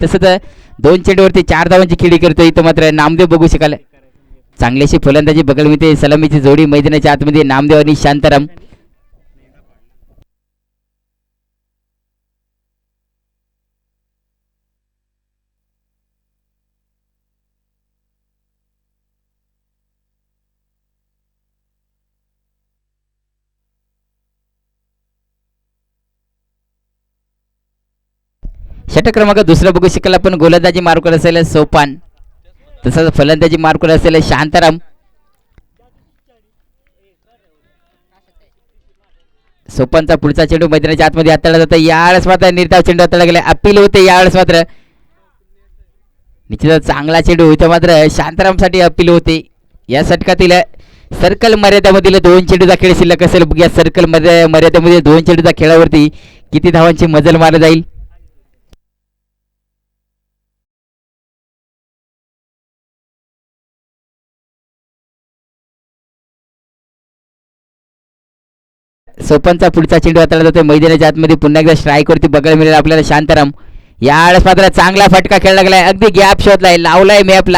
तसंच 2 चेंडूवरती 4 धावांची खेळी करतोय. इथं मात्र नामदेव बघू शकाल चांगलीशी फलंदाजी बघायला मिळते. सलामीची जोडी मैदानाच्या आतमध्ये नामदेव आणि शांताराम. षटक क्रमांक दुसरा बघू शकाल आपण गोलंदाजी मार्कवर असेल सोपान, तसंच फलंदाजी मार्कवर असेल शांताराम. सोपानचा पुढचा चेंडू मैदानाच्या आतमध्ये हाताळला जातो. यावेळेस मात्र निर्धाव चेंडू हाताळला गेला. अपील होते यावेळेस मात्र निश्चितच चांगला चेंडू इथं मात्र शांतारामसाठी अपील होते. या षटकातील सर्कल मर्यादामधील 2 चेंडूचा खेळ शिल्लक असेल. या सर्कल मर्यादेमध्ये 2 चेंडूचा खेळावरती किती धावांची मजल मारली जाईल. सोपनचा पुढचा चेंडू हाताळला जातोय मैदानाच्या आतमध्ये. पुन्हा एकदा स्ट्राईक वरती बघायला मिळेल आपल्याला शांताराम. यावेळेस मात्र चांगला फटका खेळला गेलाय. अगदी गॅप शोधलाय, लावलाय मॅप,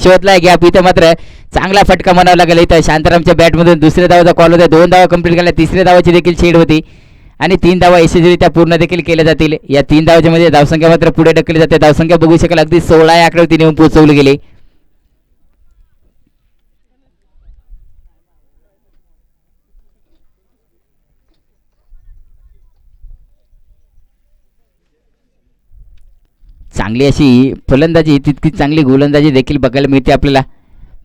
शोधलाय गॅप. इथं मात्र चांगला फटका म्हणावा लागला. इथं शांतारामच्या बॅटमधून दुसऱ्या धावाचा कॉल होता. 2 धावा कंप्लीट केल्या. तिसऱ्या धावाची देखील छेड होती आणि 3 धावा यशस्वीरित्या पूर्ण देखील केल्या जातील. या 3 धावाच्या मध्ये धावसंख्या मात्र पुढे ढकलली जाते. धावसंख्या बघू शकाल अगदी 16 या आकड्यावरती नेऊन पोहोचवली गेली. चांगली अशी फलंदाजी तितकी चांगली गोलंदाजी देखील बघायला मिळते आपल्याला.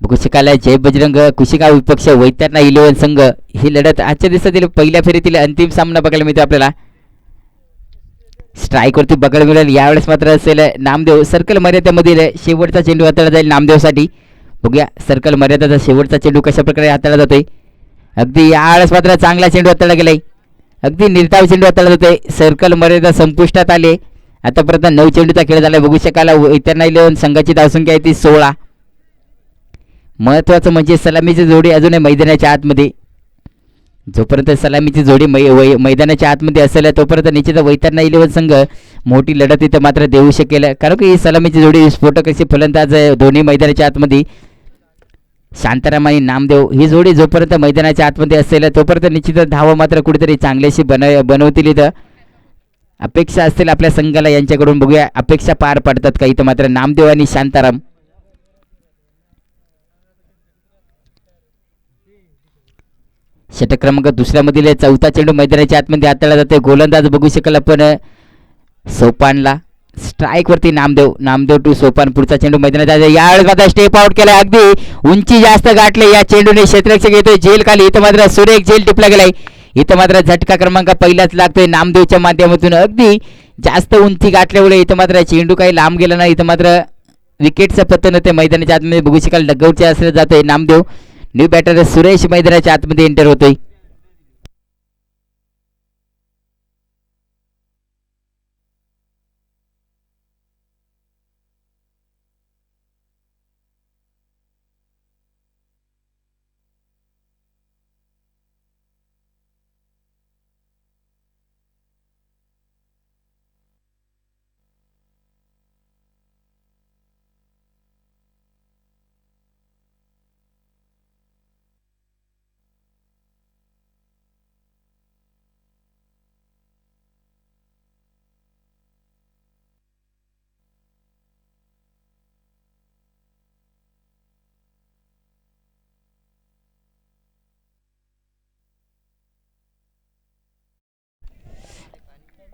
बघू शकाल जय बजरंग कुशिगाव विपक्ष वैतरणा 11 संघ ही लढत आजच्या दिवसातील पहिल्या फेरीतील अंतिम सामना बघायला मिळतो आपल्याला. स्ट्राईक वरती बघायला मिळेल. यावेळेस मात्र असेल नामदेव. सर्कल मर्यादेमधील शेवटचा चेंडू हाताळला जाईल नामदेवसाठी. बघूया सर्कल मर्यादेचा शेवटचा चेंडू कशा प्रकारे हाताळला जातोय. अगदी यावेळेस मात्र चांगला चेंडू हाताळला गेलाय. अगदी निर्धाव चेंडू हाताळला जातोय. सर्कल मर्यादा संपुष्टात आले. आतापर्यंत 9 चेंडूचा खेळ झाला. बघू शकाल वैतरणा 11 संघाची धावसंख्या आहे ती 16. महत्वाचं म्हणजे सलामीची जोडी अजूनही मैदानाच्या आतमध्ये. जोपर्यंत सलामीची जोडी मैदानाच्या आतमध्ये असेल तोपर्यंत निश्चित वैतरणा 11 संघ मोठी लढत इथं मात्र देऊ शकेल. कारण की ही सलामीची जोडी विस्फोटक अशी फलंदाज दोन्ही मैदानाच्या आतमध्ये शांताराम आणि नामदेव ही जोडी जोपर्यंत मैदानाच्या आतमध्ये असेल तोपर्यंत निश्चित धावा मात्र कुठेतरी चांगलीशी बनवतील. इथं अपेक्षा असतील आपल्या संघाला यांच्याकडून. बघूया अपेक्षा पार पडतात का इथं मात्र नामदेव आणि शांताराम. षटक क्रमांक दुसऱ्यामधील चौथा चेंडू मैदानाच्या आतमध्ये हाताळला जातोय. गोलंदाज बघू शकाल आपण सोपानला. स्ट्राईक वरती नामदेव टू सोपान. पुढचा चेंडू मैदानात यावेळेस मात्र स्टेप आउट केला. अगदी उंची जास्त गाठले या चेंडूने. क्षेत्ररक्षक येतोय जेल खाली. इथं मात्र सुरेख झेल टिपला गेलाय. इथं मात्र झटका क्रमांक पहिलाच लागतोय नामदेवच्या माध्यमातून. अगदी जास्त उंची गाठल्यामुळे इथं मात्र चेंडू काही लांब गेला नाही. इथं मात्र विकेटचं पतन होते मैदानाच्या आतमध्ये. बघू शकाल डगआउटच्या असं जातोय नामदेव. न्यू बॅटर सुरेश मैदानाच्या आतमध्ये एंटर होतोय.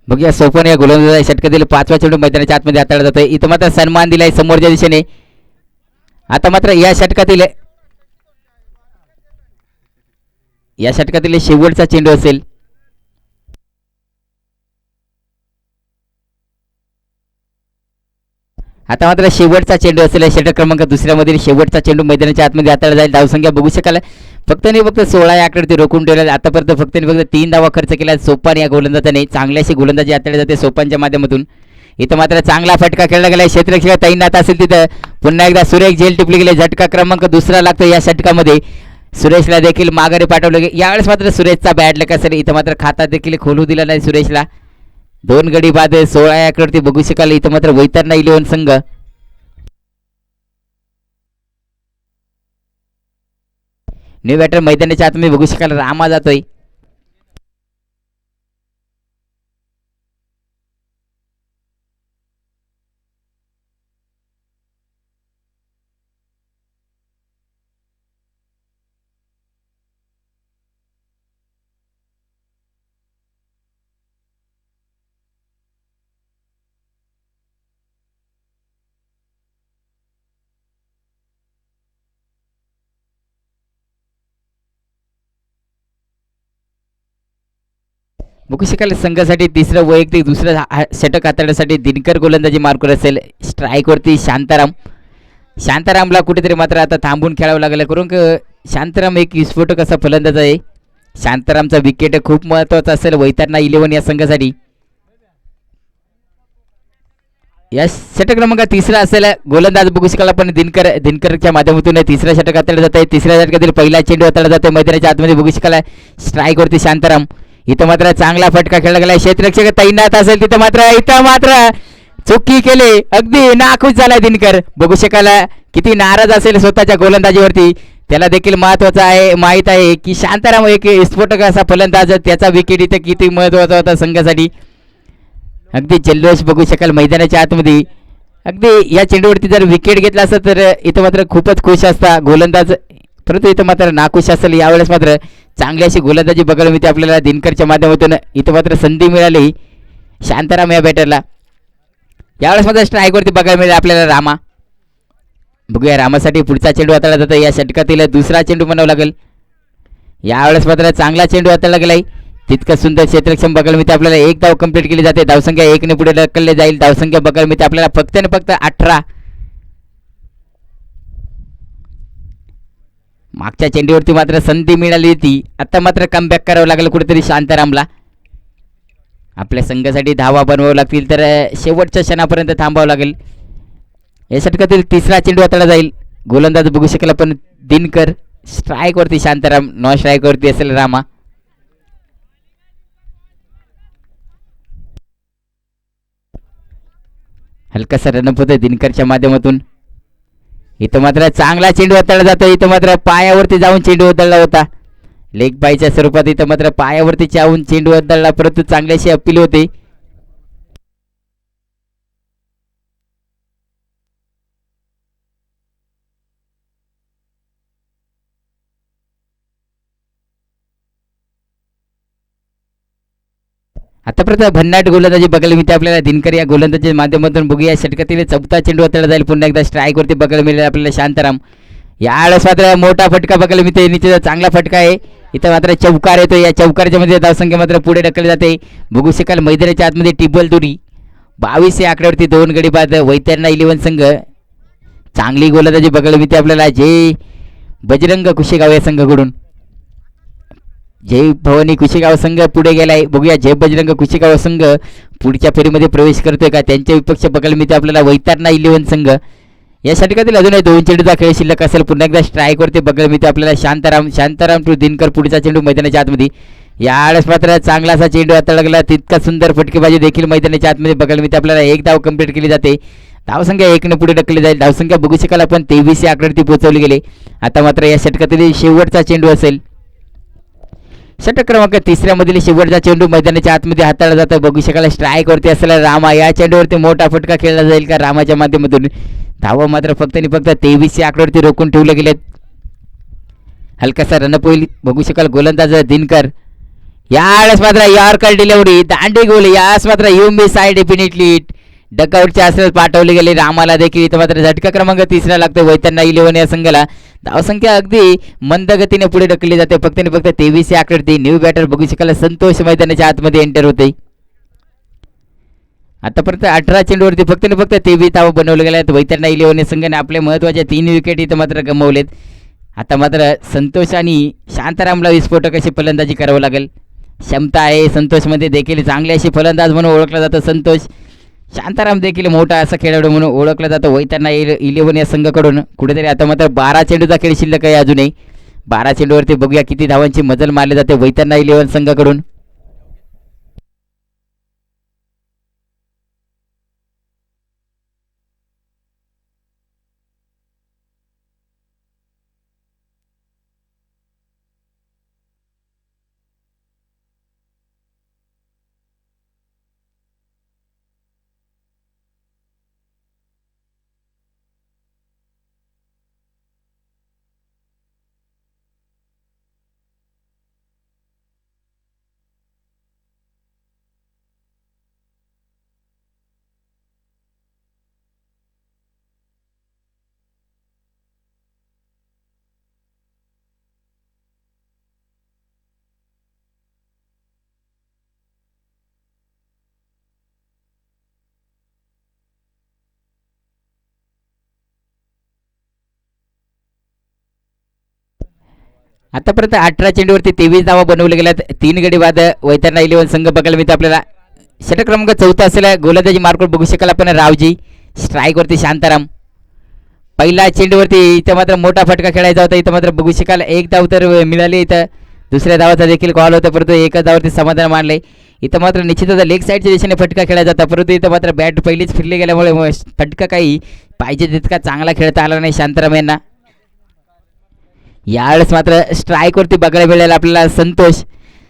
बघूया सोपन या गोलंदाज षटकातील 5वा चेंडू मैदानाच्या आतमध्ये हाताळला जातोय. इथं मात्र सन्मान दिलाय समोरच्या दिशेने. आता मात्र या षटकातील शेवटचा चेंडू असेल. आता मात्र शेवटचा चेंडू असेल. षटक क्रमांक दुसऱ्यामधील शेवटचा चेंडू मैदानाच्या आतमध्ये हाताळला जाईल. धावसंख्या बघू शकाल फक्त 16 या आकड्यावरती रोखून ठेवल्या. आतापर्यंत फक्त 3 धावा खर्च केला सोपान या गोलंदाजाने. चांगल्याशी गोलंदाजी हाताळली जाते सोपानच्या माध्यमातून. इथं मात्र चांगला फटका खेळला गेला. क्षेत्ररक्षक तैनात असेल तिथं. पुन्हा एकदा सुरेख झेल टिपली गेले. झटका क्रमांक दुसरा लागतो या षटकामध्ये. सुरेशला देखील माघारी पाठवलं. यावेळेस मात्र सुरेशचा बॅट लक असेल. इथं मात्र खाता देखील खोलू दिला नाही सुरेशला. 2 गडी बाद 16 या आकड्यावरती बघू शकाल इथं मात्र वैतरणा 11 संघ. न्यू बॅटर मैदानाच्या आतमध्ये बघू शकाल रामा जातोय. बघू शकाल संघासाठी तिसरं वैयक्तिक दुसरं षटक हाताळण्यासाठी दिनकर गोलंदाजी मार्कवर असेल. स्ट्राईकवरती शांताराम. शांतारामला कुठेतरी मात्र आता थांबून खेळावं लागलं करून शांताराम एक विस्फोटक असा फलंदाज आहे. शांतारामचा विकेट खूप महत्त्वाचा असेल वैतरणा 11 या संघासाठी. या षटक क्रमांक तिसरा असेल गोलंदाज बघू शकाल आपण दिनकरच्या माध्यमातून तिसरा षटक हाताळलं जात आहे. तिसऱ्या षटकातील पहिला चेंडू हाताळला जातो मैदानाच्या आतमध्ये बघू शकाल स्ट्राईकवरती शांताराम. इथं मात्र चांगला फटका खेळला गेला. क्षेत्ररक्षक तैनात असेल तिथं मात्र चुकी केली. अगदी नाखुश झालाय दिनकर. बघू शकाल किती नाराज असेल स्वतःच्या गोलंदाजीवरती. त्याला देखील महत्वाचं आहे माहीत आहे की शांताराम एक स्फोटक असा फलंदाज त्याचा विकेट इथं किती महत्वाचा होता संघासाठी. अगदी जल्लोष बघू शकाल मैदानाच्या आतमध्ये. अगदी या चेंडूवरती जर विकेट घेतला असतं तर इथं मात्र खूपच खुश असता गोलंदाज, परंतु इथं मात्र नाखुश असेल. यावेळेस मात्र चांगली अशी गोलंदाजी बघायला मिळते आपल्याला दिनकरच्या माध्यमातून. इथं मात्र संधी मिळाली शांताराम या बॅटरला. यावेळेस मात्र स्ट्राईकवरती बघायला मिळेल आपल्याला रामा. बघूया रामासाठी पुढचा चेंडू हाताळला जातो. या षटकातील दुसरा चेंडू म्हणावं लागेल. यावेळेस मात्र चांगला चेंडू हाताळला गेलाय. तितकं सुंदर क्षेत्रक्षम बघायला मिळते आपल्याला. एक धाव कंप्लीट केली जाते. धावसंख्या 1 ने पुढे ढकलले जाईल. धावसंख्या बघायला मिळते आपल्याला फक्त आणि फक्त 18. मागच्या चेंडूवरती मात्र संधी मिळाली होती. आता मात्र कमबॅक करावं लागलं कुठेतरी शांतारामला. आपल्या संघासाठी धावा बनवावं लागतील तर शेवटच्या क्षणापर्यंत थांबावं लागेल. या षटकातील तिसरा चेंडू हाताळला जाईल. गोलंदाज बघू शकेल आपण दिनकर. स्ट्राईकवरती शांताराम. नॉन स्ट्राईकवरती असेल रामा. हलकासा रनअप होतोय दिनकरच्या माध्यमातून. इथं मात्र चांगला चेंडू हाताळला जातो. इथं मात्र पायावरती जाऊन चेंडू हाताळला होता. लेग बायच्या स्वरूपात इथं मात्र पायावरती जाऊन चेंडू हाताळला, परंतु चांगल्याशी अपील होते. आतापर्यंत भन्नाट गोलंदाजी बघायला मिळते आपल्याला दिनकर या गोलंदाजीच्या माध्यमातून. बघूया षटकातील चौथा चेंडू हाताळला जाईल. पुन्हा एकदा स्ट्राईकवरती बघायला मिळेल आपल्याला शांताराम. यावेळेस मात्र मोठा फटका बघायला मिळते. निश्चित चांगला फटका आहे. इथं मात्र चौकार येतो. या चौकारच्या मध्ये धावसंख्या मात्र पुढे ढकलली जाते. बघू शकाल मैदानाच्या आतमध्ये टिबल दुरी 22 या आकड्यावरती 2 गडी बाद वैतरणा 11 संघ. चांगली गोलंदाजी बघायला मिळते आपल्याला. जय बजरंग कुशेगाव या संघाकडून. जय भवानी कुशेगाव संघ पुढे गेलाय. बघूया जय बजरंग कुशेगाव संघ पुढच्या फेरीमध्ये प्रवेश करतोय का. त्यांच्या विपक्ष बघायला मिळते आपल्याला वैतरणा 11 संघ. या षटकातील अजूनही 2 चेंडूचा खेळ शिल्लक असेल. पुन्हा एकदा स्ट्राईकवरती बघायला मिळते आपल्याला शांताराम टू दिनकर. पुढचा चेंडू मैदानाच्या आतमध्ये. यावेळेस मात्र चांगला असा चेंडू हाताळला गेला. तितका सुंदर फटकेबाजी देखील मैदानाच्या आतमध्ये बघायला मिळते आपल्याला. एक धाव कंप्लीट केली जाते. धावसंख्या 1 ने पुढे ढकलली जाईल. धावसंख्या बघू शकाल आपण 23 या आकड्यावरती पोहोचवली गेली. आता मात्र या षटकातील शेवटचा चेंडू असेल. षटक क्रमांक तिसऱ्या मधील शेवटचा चेंडू मैदानाच्या आतमध्ये हाताळला जातो. बघू शकाल स्ट्राईकवरती असलेला रामा. या चेंडूवरती मोठा फटका खेळला जाईल का रामाच्या माध्यमातून. धावा मात्र फक्त आणि फक्त 23 या आकड्यावरती रोखून ठेवले गेलेत. हलकासा रनअप होईल. बघू शकाल गोलंदाज दिनकर. यावेळेस मात्र यॉर्कर डिलिव्हरी दांडी गोल. यास मात्र यू मिस साइड डेफिनेटली डकआउटच्या आसपास पाठवले गेले. रामाला देखील इथं मात्र झटका क्रमांक तिसरा लागतो वैतरणा 11 या संघाला. धावसंख्या अगदी मंद गतीने पुढे ढकलली जाते. फक्त आणि फक्त 23 या आकड्यावरती. न्यू बॅटर बघू शकाल संतोष मैदानाच्या आतमध्ये एंटर होते. आतापर्यंत 18 चेंडूवरती फक्त आणि फक्त 23 धावा बनवले गेल्या आहेत. वैतरणा 11 या संघाने आपले महत्त्वाचे 3 विकेट इथं मात्र गमावलेत. आता मात्र संतोष आणि शांतारामला विस्फोटक अशी फलंदाजी करावं लागेल. क्षमता आहे संतोषमध्ये देखील. चांगली अशी फलंदाज म्हणून ओळखला जातो संतोष. शांताराम देखील मोठा असा खेळाडू म्हणून ओळखला जातो वैतरणा 11 या संघाकडून. कुठेतरी आता मात्र 12 चेंडूचा खेळ शिल्लक आहे अजूनही. 12 चेंडूवरती बघूया किती धावांची मजल मारली जाते वैतरणा 11 संघाकडून. आतापर्यंत 18 चेंडूवरती 23 धावा बनवल्या गेल्यात. 3 गडी बाद वैतरणा 11 संघ बघायला मिळतो आपल्याला. षटक क्रमांक 4 असलेला गोलंदाजी मार्कवर बघू शकाल आपण रावजी. स्ट्राईकवरती शांताराम. पहिला चेंडूवरती इथं मात्र मोठा फटका खेळायचा होता. इथं मात्र बघू शकाल एक धाव तर मिळाली. इथं दुसऱ्या धावाचा देखील कॉल होता परंतु एका धावावरती समाधान मानले. इथं मात्र निश्चितच लेग साईडच्या दिशेने फटका खेळायचा होता परंतु इथं मात्र बॅट पहिलीच फिरली गेल्यामुळे फटका काही पाहिजे तितका चांगला खेळता आला नाही शांताराम यांना. यावेळेस मात्र स्ट्राईकवरती बघायला मिळेल आपल्याला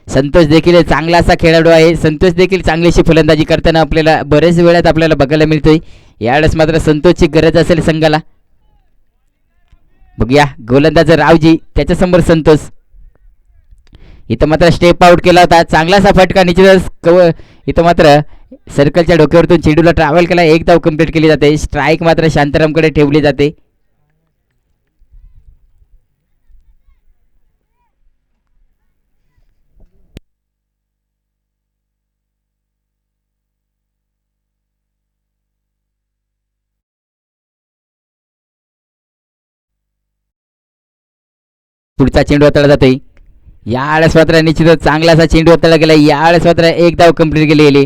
संतोष देखील चांगला असा खेळाडू आहे. संतोष देखील चांगलीशी फलंदाजी करताना आपल्याला बरेच वेळात आपल्याला बघायला मिळतोय. यावेळेस मात्र संतोषची गरज असेल संघाला. बघूया गोलंदाज रावजी त्याच्यासमोर संतोष. इथं मात्र स्टेप आउट केला होता. चांगलासा फटका निश्चितच इथं मात्र सर्कलच्या डोक्यावरतून चेंडूला ट्रॅव्हल केला. एक धाव कंप्लीट केली जाते. स्ट्राईक मात्र शांतारामकडे ठेवली जाते. पुढचा चेंडू हाताळला जातोय. यावेळेस मात्र निश्चितच चांगला असा चेंडू हाताळला गेला. यावेळेस मात्र एक धाव कंप्लीट केली.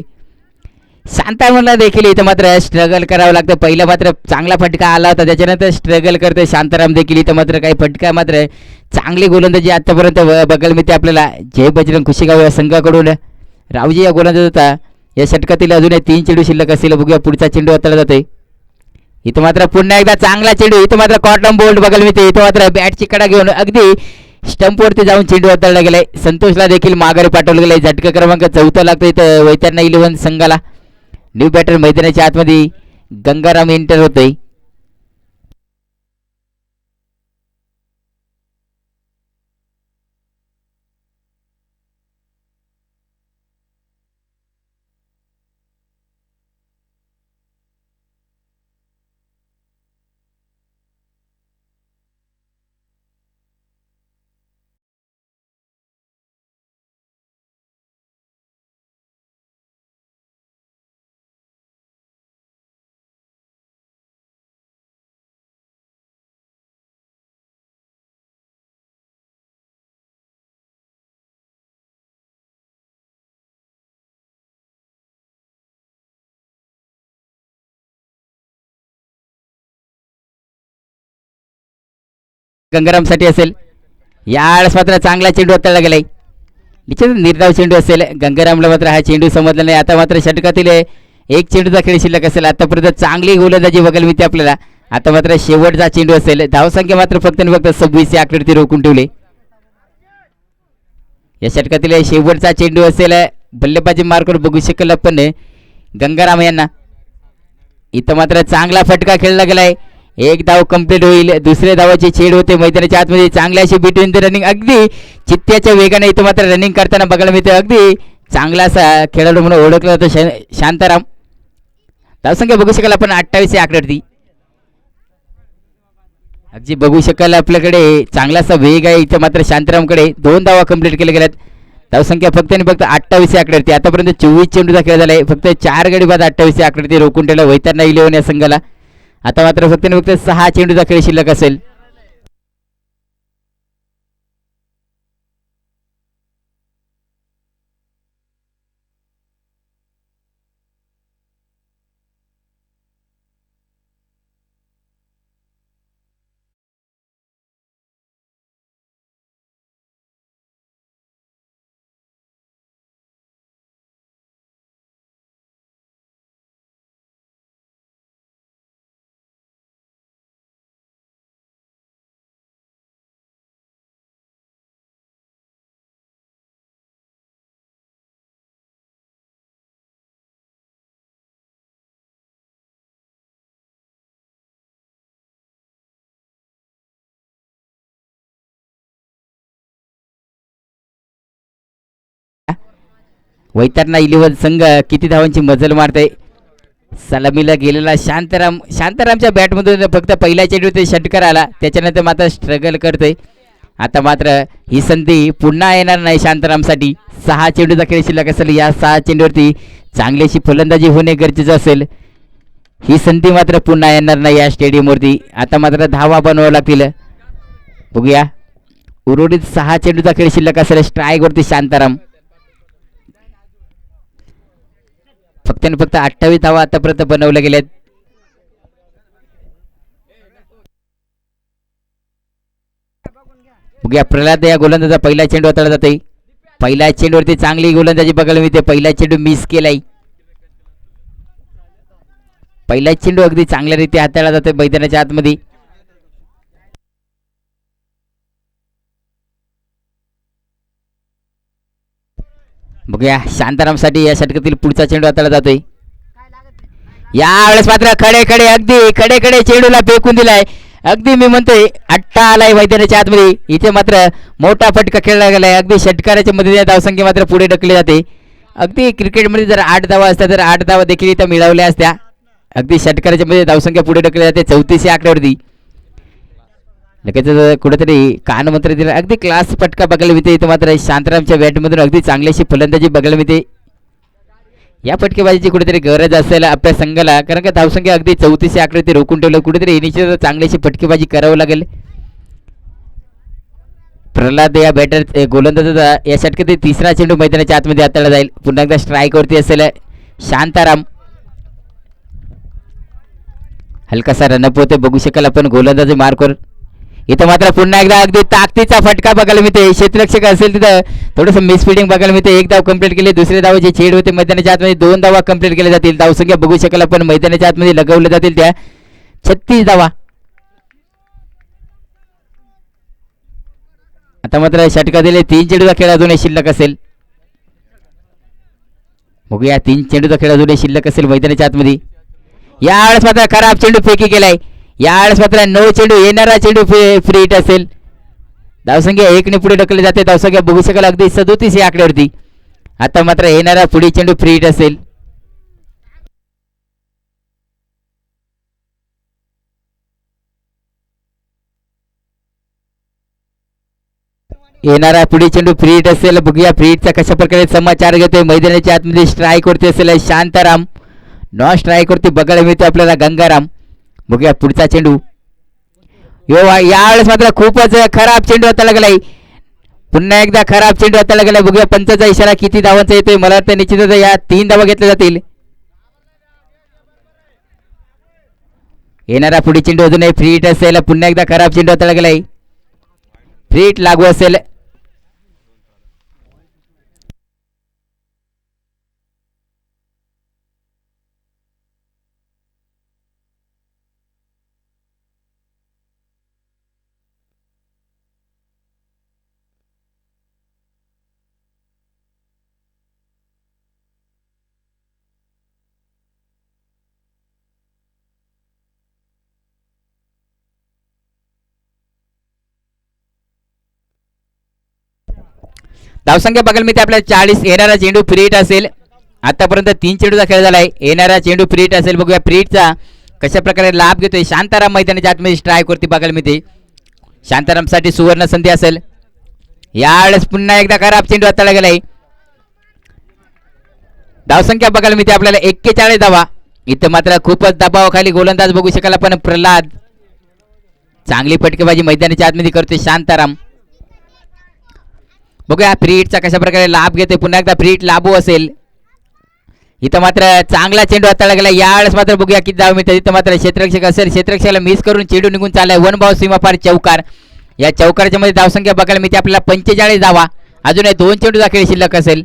शांतारामला देखील इथं मात्र स्ट्रगल करावं लागतं. पहिला मात्र चांगला फटका आला होता त्याच्यानंतर स्ट्रगल करतोय शांताराम देखील. इथं मात्र काही फटका मात्र चांगली गोलंदाजी आतापर्यंत बघायला मिळते आपल्याला. जय बजरंग खुशीगाव या संघाकडून रावजी या गोलंदाज होता. या षटकातील अजूनही 3 चेंडू शिल्लक असतील. बघूया पुढचा चेंडू हाताळला जातोय. इथं मात्र पुन्हा एकदा चांगला चेंडू. इथं मात्र कॉटन बोल्ट बघायला मिळते. इथं मात्र बॅटची कडा घेऊन अगदी स्टंपवरती जाऊन चेंडू हाताळला गेलाय. संतोषला देखील माघारी पाठवलं गेलंय. झटका क्रमांक 14 लागतो इथं वैतरणा 11 संघाला. न्यू बॅटर मैदानाच्या आतमध्ये गंगाराम एंटर होतोय. गंगारामसाठी असेल. यावेळेस मात्र चांगला चेंडू हाताळला गेलाय. निश्चित निर्धाव चेंडू असेल. गंगारामला मात्र हा चेंडू समजला नाही. आता मात्र षटकातील एक चेंडूचा खेळ शिल्लक असेल. आतापर्यंत चांगली गोलंदाजी बघायला मिळते आपल्याला. आता मात्र शेवटचा चेंडू असेल. धावसंख्या मात्र फक्त आणि फक्त 26 या आकड्यावरती रोखून ठेवले. या षटकातील शेवटचा चेंडू असेल. बल्लेबाजी मार्कवर बघू शकेल आपण गंगाराम यांना. इथं मात्र चांगला फटका खेळला गेलाय. एक धाव कंप्लीट होईल. दुसऱ्या धावाची छेड होते मैदानाच्या आतमध्ये. चांगली अशी बिटवीन द रनिंग अगदी चित्त्याच्या वेगाने इथं मात्र रनिंग करताना बघायला मिळते. अगदी चांगला असा खेळाडू म्हणून ओळखला जातो शांताराम. धावसंख्या बघू शकाल आपण 28 या आकड्यावरती. अगदी बघू शकाल आपल्याकडे चांगलासा वेग आहे. इथं मात्र शांतारामकडे 2 धावा कंप्लीट केल्या गेल्यात. धावसंख्या फक्त आणि फक्त 28 या आकड्यावरती. आतापर्यंत 24 चेंडूचा खेळ झालाय. फक्त 4 गडी बाद 28 या आकड्यावरती रोखून ठेवला वैतरणा 11 या संघाला. आता मात्र फक्त आणि फक्त 6 चेंडूचा खेळ शिल्लक असेल. वैतरणा 11 संघ किती धावांची मजल मारते. सलामीला गेलेला शांतारामच्या बॅटमधून फक्त पहिला चेंडू ते षटकार आला. त्याच्यानंतर मात्र स्ट्रगल करते. आता मात्र ही संधी पुन्हा येणार नाही शांतारामसाठी. 6 चेंडूचा खेळ शिल्लक असेल. या 6 चेंडूवरती चांगलीशी फलंदाजी होणे गरजेचं असेल. ही संधी मात्र पुन्हा येणार नाही या स्टेडियमवरती. आता मात्र धावा बनवावं लागतील. बघूया उर्वरित 6 चेंडूचा खेळ शिल्लक असेल. स्ट्राईक वरती शांताराम. फक्त आणि फक्त 28 धावा आतापर्यंत बनवल्या गेल्यात. बघूया प्रल्हाद या गोलंदाजा पहिला चेंडू हाताळला जातोय. पहिल्या चेंडूवरती चांगली गोलंदाजी बघायला मिळते. पहिला चेंडू मिस केलाय. पहिला चेंडू अगदी चांगल्या रीती हाताळला जातोय मैदानाच्या आतमध्ये. बघूया शांतारामसाठी या षटकातील पुढचा चेंडू हाताळला जातोय. यावेळेस मात्र खडे खडे अगदी खडे खडे चेंडूला फेकून दिलाय. अगदी मी म्हणतोय अट्टा आलाय मैदानाच्या आतमध्ये. इथे मात्र मोठा फटका खेळला गेलाय. अगदी षटकाराच्या मदतीने धावसंख्या मात्र पुढे ढकलली जाते. अगदी क्रिकेटमध्ये जर 8 धावा असत्या तर 8 धावा देखील इथं मिळवल्या असत्या. अगदी षटकाराच्या मध्ये धावसंख्या पुढे ढकलली जाते 34 या आकड्यावरती. लगेच कुठेतरी कान मंत्र दिला. अगदी क्लास फटका बघायला मिळते. इथं मात्र शांतारामच्या बॅटमधून अगदी चांगलीशी फलंदाजी बघायला मिळते. या फटकेबाजीची कुठेतरी गरज असेल आपल्या संघाला, कारण का धावसंख्या अगदी 34 या आकड्यावरती रोखून ठेवलं. कुठेतरी निश्चित चांगलीशी फटकेबाजी करावं लागेल. प्रल्हाद या बॅटर गोलंदाजाचा या षटकातील तिसरा चेंडू मैदानाच्या आतमध्ये हाताळला जाईल. पुन्हा एकदा स्ट्राईकवरती असेल शांताराम. हलकासा रनअप होते बघू शकाल आपण गोलंदाजी मार्कवर. इथं मात्र पुन्हा एकदा अगदी ताकदीचा फटका बघायला मिळते. क्षेत्ररक्षक असेल तिथं थोडंसं मिसफिडिंग बघायला मिळते. एक धाव कंप्लीट केली. दुसऱ्या धावाची छेड होते मैदानाच्या आतमध्ये. 2 धावा कंप्लीट केल्या जातील. धावसंख्या बघू शकाल आपण मैदानाच्या आतमध्ये लगवल्या जातील त्या 36 धावा. आता मात्र षटकातील 3 चेंडूचा खेळ अजूनही शिल्लक असेल. बघूया 3 चेंडूचा खेळ अजूनही शिल्लक असेल मैदानाच्या आतमध्ये. यावेळेस मात्र खराब चेंडू फेकी केलाय. यावेळेस मात्र 9 चेंडू येणारा चेंडू फ्री हिट असेल. धावसंख्या 1 ने पुढे ढकलली जाते. धावसंख्या बघू शकाल अगदी 37 या आकड्यावरती. आता मात्र येणारा पुढे चेंडू फ्री हिट असेल. येणारा पुढे चेंडू फ्री हिट असेल. बघूया फ्री हिटचा कशा प्रकारे समाचार घेतोय. मैदानाच्या आतमध्ये स्ट्राईक वरती असेल शांताराम. नॉन स्ट्राईक वरती बघायला मिळतो आपल्याला गंगाराम. बघूया पुढचा चेंडू. यावेळेस मात्र खूपच खराब चेंडू हाताला गेलाय. पुन्हा एकदा खराब चेंडू हाताला गेलाय. बघूया पंचाचा इशारा किती धावांचा येतोय. मला वाटतं निश्चितच या 3 धावा घेतल्या जातील. येणारा पुढे चेंडू अजूनही फ्री हिट असेल. पुन्हा एकदा खराब चेंडू हाताला गेलाय. फ्री हिट लागू असेल. धावसंख्या बघायला मिळते आपल्याला 40. येणारा चेंडू फ्री हिट असेल. आतापर्यंत 3 चेंडूचा खेळ झालाय. येणारा चेंडू फ्री हिट असेल. बघूया फ्री हिटचा कशा प्रकारे लाभ घेतोय शांताराम. मैदानाच्या आतमध्ये स्ट्राईक वरती बघायला मिळते. शांतारामसाठी सुवर्ण संधी असेल. यावेळेस पुन्हा एकदा खराब चेंडू हाताळला गेलाय. धावसंख्या बघायला मिळते आपल्याला 41 धावा. इथं मात्र खूपच दबावाखाली गोलंदाज बघू शकाल आपण प्रल्हाद. चांगली फटकेबाजी मैदानाच्या आतमध्ये करतोय शांताराम. बघूया फ्री हिटचा कशा प्रकारे लाभ घेते. पुन्हा एकदा फ्री हिट लागू असेल. इथं मात्र चांगला चेंडू हाताळला गेला. यावेळेस मात्र बघूया किती धाव मिळतात. इथं मात्र क्षेत्ररक्षक असेल. क्षेत्ररक्षकाला मिस करून चेंडू निघून चाललाय. 1 बाउंस सीमापार चौकार. या चौकाराच्या मध्ये धावसंख्या बघायला मिळते आपल्याला 45 धावा. अजूनही 2 चेंडूचा खेळ शिल्लक असेल.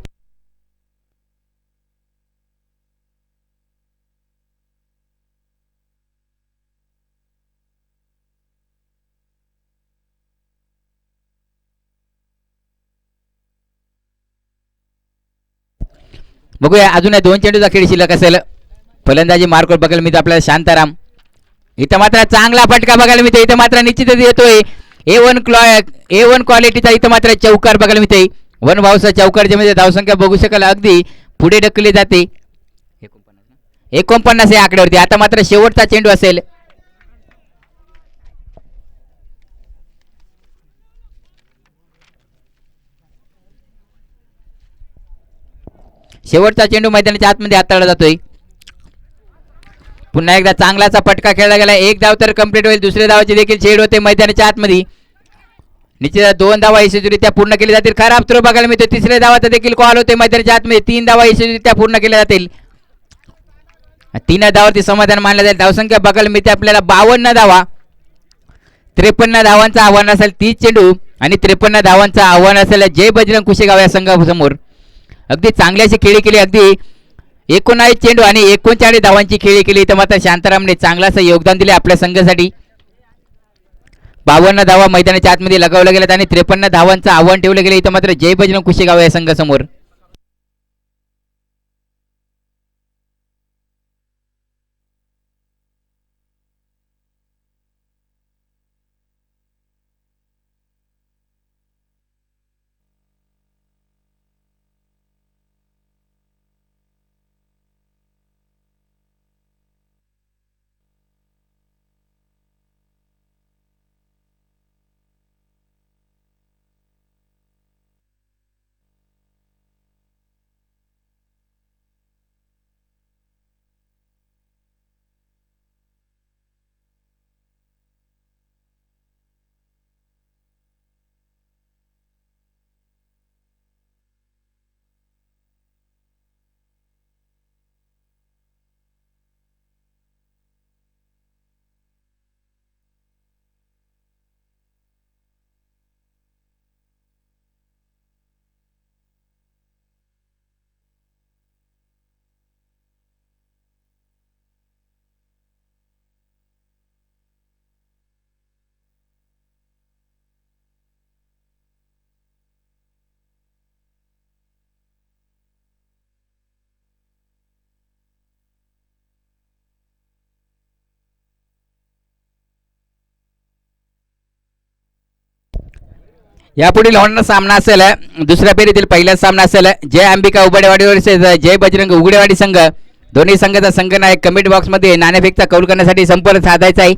बघूया अजूनही 2 चेंडूचा खेळ शिल्लक असेल. फलंदाजी मार्कवर बघायला मिळते आपल्याला शांताराम. इथं मात्र चांगला फटका बघायला मिळते. इथं मात्र निश्चितच येतोय A1 क्वालिटीचा इथं मात्र चौकार बघायला मिळते. 1 बाउन्सचा चौकारच्या मध्ये धावसंख्या बघू शकाल अगदी पुढे ढकलली जाते. 49 या आकड्यावरती. आता मात्र शेवटचा चेंडू असेल. शेवटचा चेंडू मैदानाच्या आतमध्ये हाताळला जातोय. पुन्हा एकदा चांगलाचा फटका खेळला गेला. 1 धाव तर कंप्लीट होईल. दुसऱ्या धावाची देखील छेड होते मैदानाच्या आतमध्ये. निश्चित 2 धावा यशस्वीरित्या पूर्ण केले जातील. खराब थ्रो बघायला मिळतो. तिसऱ्या धावाचा देखील कॉल होते मैदानाच्या आतमध्ये. 3 धावा यशस्वीरित्या पूर्ण केल्या जातील. 3 धावावरती समाधान मानलं जाईल. धावसंख्या बघायला मिळते आपल्याला 52 धावा. 53 धावांचं आव्हान असेल 30 चेंडू आणि 53 धावांचं आव्हान असेल जय बजरंग कुशेगाव या संघासमोर. अगदी चांगल्याशी खेळी केली. अगदी 19 चेंडू आणि 39 धावांची खेळी केली. तर मात्र शांतारामने चांगलाच योगदान दिले आपल्या संघासाठी. 52 धावा मैदानाच्या आतमध्ये लगावल्या गेल्यात आणि 53 धावांचं आव्हान ठेवलं गेलं. इथं मात्र जय बजरंग कुशेगाव या संघासमोर. यापुढील होणारा सामना असेल दुसऱ्या फेरीतील पहिला सामना असेल जय अंबिका उबडेवाडी वर्सेस जय बजरंग उघडेवाडी संघ. दोन्ही संघाचा संघनायक कमेंट बॉक्समध्ये नाणेफेकचा कौल करण्यासाठी संपर्क साधायचा आहे.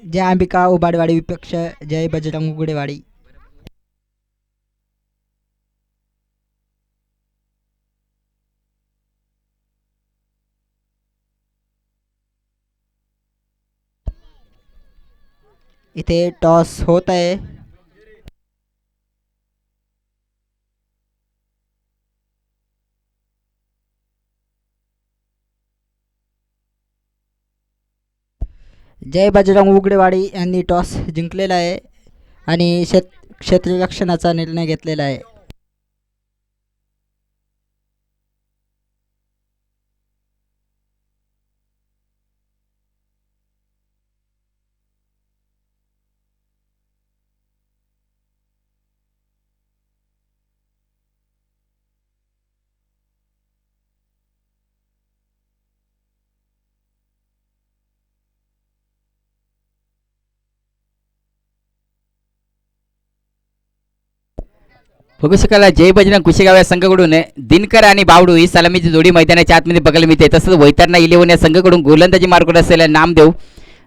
जय अंबिका उबाडवाडी विपक्ष जय बजरंग उगडेवाडी. इथे टॉस होत आहे. जय बजरंग उगडेवाडी यांनी टॉस जिंकलेला आहे आणि क्षेत्ररक्षणाचा निर्णय घेतलेला आहे. बघू शकाल जय बजरंग कुशेगाव या संघाकडून दिनकर आणि बावडू ही सलामीची जोडी मैदानाच्या आतमध्ये बघायला मिळते. तसंच वैतरणा 11 या संघाकडून गोलंदाजी मार्कवर असलेला नामदेव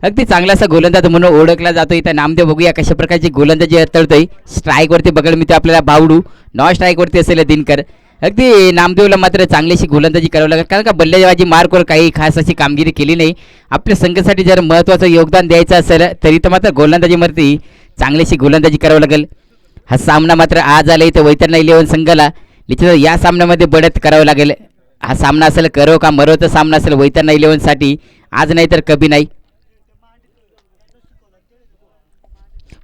अगदी चांगलासा गोलंदाज म्हणून ओळखला जातो. इथं नामदेव बघूया कशा प्रकारची गोलंदाजी हाताळतोय. स्ट्राईकवरती बघायला मिळते आपल्याला बावडू. नॉन स्ट्राईकवरती असेल दिनकर. अगदी नामदेवला मात्र चांगलीशी गोलंदाजी करावं लागेल कारण का बल्लेबाजी मार्कवर काही खास अशी कामगिरी केली नाही. आपल्या संघासाठी जर महत्त्वाचं योगदान द्यायचं असेल तरी तर मात्र गोलंदाजीवरती चांगलीशी गोलंदाजी करावं लागेल. हा सामना मात्र आज आला इथं वैतरणा 11 संघाला निश्चित या सामन्यामध्ये बढत करावं लागेल. हा सामना असेल करो का मरोचा सामना असेल वैतरणा 11 साठी. आज नाही तर कभी नाही.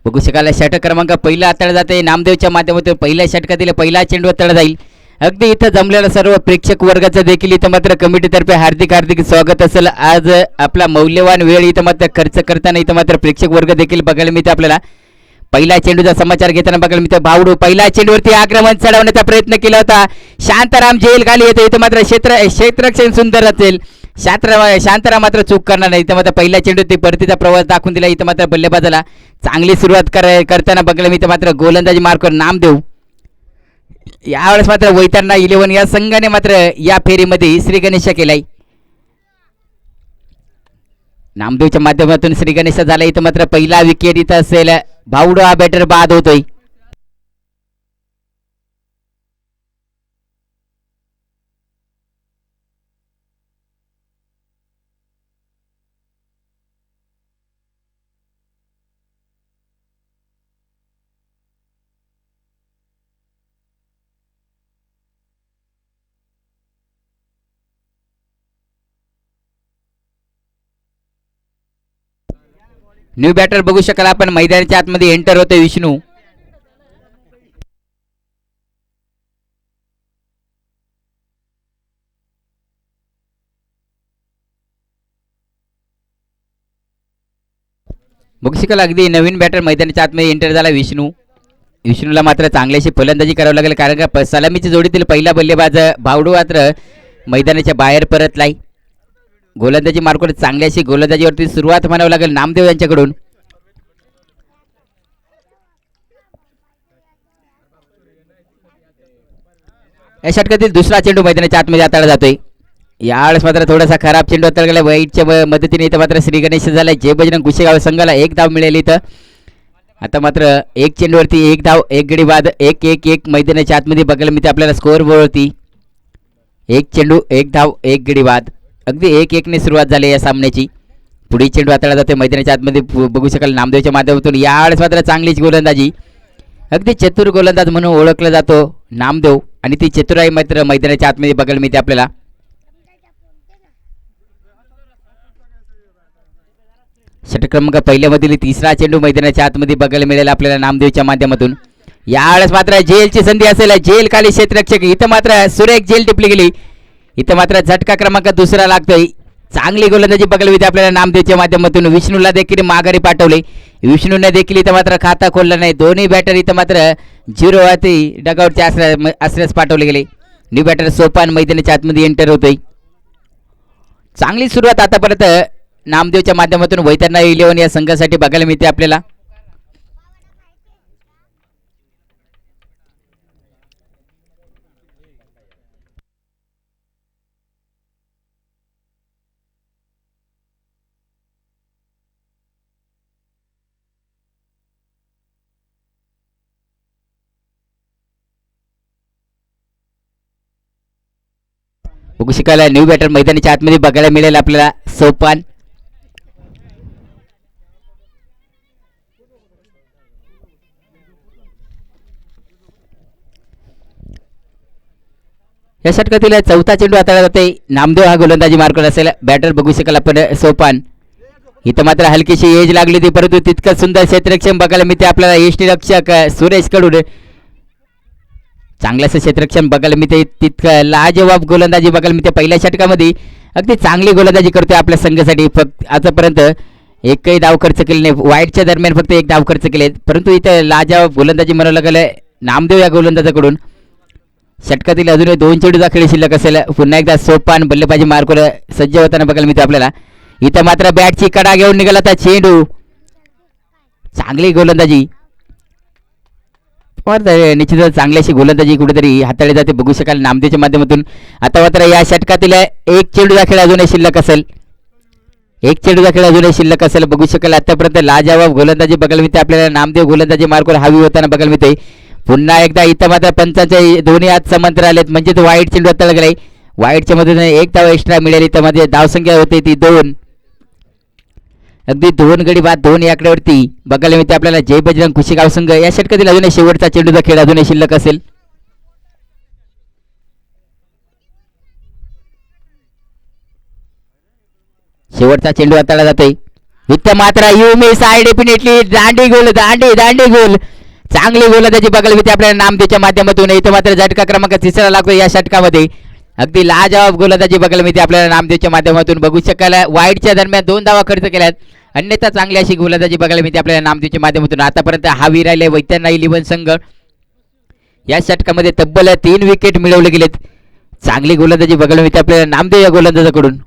बघू शकाल षटक क्रमांक पहिला हाताळला जाते नामदेवच्या माध्यमातून. पहिल्या षटकातील पहिला चेंडू हाताळला जाईल. अगदी इथं जमलेला सर्व प्रेक्षक वर्गाचं देखील इथं मात्र कमिटीतर्फे हार्दिक हार्दिक स्वागत असेल. आज आपला मौल्यवान वेळ इथं मात्र खर्च करताना इथं मात्र प्रेक्षक वर्ग देखील बघायला मिळते आपल्याला. पहिला चेंडूचा समाचार घेताना बघायला मिळतो. भावडू पहिल्या चेंडूवरती आक्रमण चढवण्याचा प्रयत्न केला होता. शांताराम जेल खाली येतो. इथं मात्र क्षेत्ररक्षण सुंदर असेल. शांताराम मात्र चूक करणार नाही. इथं मात्र पहिल्या चेंडूवरती परतीचा प्रवास दाखवून दिला. इथं मात्र बल्लेबाजाला चांगली सुरुवात करताना बघायला मिळतं. मात्र गोलंदाजी मार्कवर नामदेव यावेळेस मात्र वैतरणा 11 या संघाने मात्र या फेरीमध्ये श्री गणेश केलाय. नामदेवच्या माध्यमातून श्री गणेश झाला. इथं मात्र पहिला विकेट इथं असेल. भावडू हा बॅटर बाद होतोय. न्यू बॅटर बघू शकाल आपण मैदानाच्या आतमध्ये एंटर होतोय विष्णू. बघू शकाल अगदी नवीन बॅटर मैदानाच्या आतमध्ये एंटर झाला विष्णू. विष्णूला मात्र चांगल्याशी फलंदाजी करावी लागेल कारण का सलामीच्या जोडीतील पहिला बल्लेबाज भावडू मात्र मैदानाच्या बाहेर परतलाय. गोलंदाजी मार्कवर चांगल्याशी गोलंदाजीवरती सुरुवात म्हणावं लागेल नामदेव यांच्याकडून. या षटकातील दुसरा चेंडू मैदानाच्या आतमध्ये हाताळला जातोय. यावेळेस मात्र थोडासा खराब चेंडू हाताळला गेला वाईटच्या मदतीने. इथं मात्र श्री गणेश झालाय. जय बजरंग कुशेगाव संघाला एक धाव मिळाली. इथं आता मात्र एक चेंडूवरती एक धाव एक गडी बाद 1-1 मैदानाच्या आतमध्ये बघायला मिळते आपल्याला स्कोअर बोर्डवरती. एक चेंडू एक धाव एक गडी बाद अगदी 1-1 ने सुरुवात झाली या सामन्याची. पुढे चेंडू हाताळला जातोय मैदानाच्या आतमध्ये बघू शकाल नामदेवच्या माध्यमातून. यावेळेस मात्र चांगलीच गोलंदाजी. अगदी चतुर गोलंदाज म्हणून ओळखला जातो नामदेव आणि ती चतुराई मात्र मैदानाच्या आतमध्ये बघायला मिळते आपल्याला. षटक क्रमांक पहिल्यामधील तिसरा चेंडू मैदानाच्या आतमध्ये बघायला मिळेल आपल्याला नामदेवच्या माध्यमातून. यावेळेस मात्र जेलची संधी असेल. जेल खाली क्षेत्ररक्षक. इथं मात्र सुरेख जेल टिपली गेली. इथं मात्र झटका क्रमांक दुसरा लागतोय. चांगली गोलंदाजी बघायला मिळते आपल्याला नामदेवच्या माध्यमातून. विष्णूला देखील माघारी पाठवले. विष्णूने देखील इथं मात्र खाता खोलला नाही. दोन्ही बॅटर इथं मात्र 0 वरती डगआउटच्या आश्रयास पाठवले गेले. न्यू बॅटर सोपान मैदानाच्या आतमध्ये एंटर होतोय. चांगली सुरुवात आतापर्यंत नामदेवच्या माध्यमातून वैतरणा 11 या संघासाठी बघायला मिळते आपल्याला. बघू शकाल न्यू बॅटर मैदानाच्या आतमध्ये बघायला मिळेल आपल्याला सोपान. या षटकातील चौथा चेंडू हाताळला जाते. नामदेव हा गोलंदाजी मार्कवर असेल. बॅटर बघू शकाल आपण सोपान. इथं मात्र हलकीशी एज लागली ती परंतु तितकं सुंदर क्षेत्ररक्षण बघायला मिळते आपल्याला. यष्टी रक्षक सुरेश कडून चांगल्याचं क्षेत्ररक्षण बघायला मिळते. तितकं लाजवाब गोलंदाजी बघायला मिळते. पहिल्या षटकामध्ये अगदी चांगली गोलंदाजी करतोय आपल्या संघासाठी. फक्त आतापर्यंत एकही धाव खर्च केले नाही. वाईटच्या दरम्यान फक्त एक धाव खर्च केले परंतु इथं लाजवाब गोलंदाजी म्हणावं लागलं नामदेव या गोलंदाजाकडून. षटकातील अजूनही 2 चेंडूचा खेळ शिल्लक असेल. पुन्हा एकदा सोपान बल्लेबाजी मार्कवर सज्ज होताना बघायला मिळते आपल्याला. इथं मात्र बॅटची कडा घेऊन निघाला होता चेंडू. चांगली गोलंदाजी. निश्चितच चांगल्याशी गोलंदाजी कुठेतरी हाताळली जाते बघू शकाल नामदेवच्या माध्यमातून. आता मात्र या षटकातील एक चेंडूचा खेळ अजूनही शिल्लक असेल. एक चेंडूचा खेळ अजूनही शिल्लक असेल बघू शकाल. आतापर्यंत लाजवाब गोलंदाजी बघायला मिळते आपल्याला. नामदेव गोलंदाजी मार्कवर हवी होताना बघायला मिळते. पुन्हा एकदा इथं मात्र पंचांचे दोन्ही हात समांतर आलेत म्हणजे तो वाईट चेंडू हाताळला गेलाय. वाईटच्या मधून एक धाव एक्स्ट्रा मिळाली. त्यामध्ये धावसंख्या होते ती 2. अगदी 2 गडी बाद 2 या आकड्यावरती बघायला मिळते आपल्याला. जय बजरंग कुशेगाव संघ या षटकातील अजूनही शेवटचा चेंडूचा खेळ अजूनही शिल्लक असेल. शेवटचा चेंडू हाताळला जातोय. इथं मात्र यू मिस आय डेफिनेटली दांडी गोल दांडी गोल. चांगली गोलंदाजी बघायला मिळते आपल्याला नामदेवच्या माध्यमातून. इथं मात्र झटका क्रमांक 3 लागतो या षटकामध्ये. अगदी लाजवाब गोलंदाजी बघायला मिळते आपल्याला नामदेवच्या माध्यमातून. बघू शकाल वाईडच्या दरम्यान 2 धावा खर्च केल्यात, अन्यथा चांगली अशी गोलंदाजी बघायला मिळते आपल्याला नामदेवच्या माध्यमातून. आतापर्यंत हावी राहिले वैतरणा 11 संघ. या षटकामध्ये तब्बल 3 विकेट मिळवले गेलेत. चांगली गोलंदाजी बघायला मिळते आपल्याला नामदेव या गोलंदाजाकडून.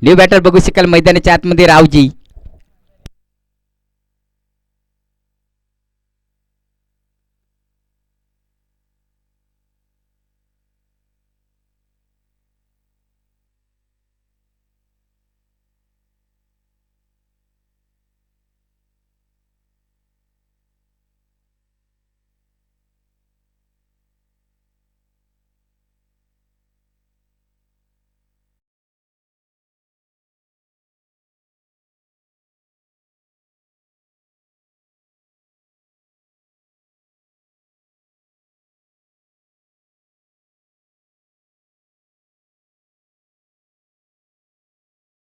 न्यू बॅटर बघू शकाल मैदानाच्या आतमध्ये रावजी.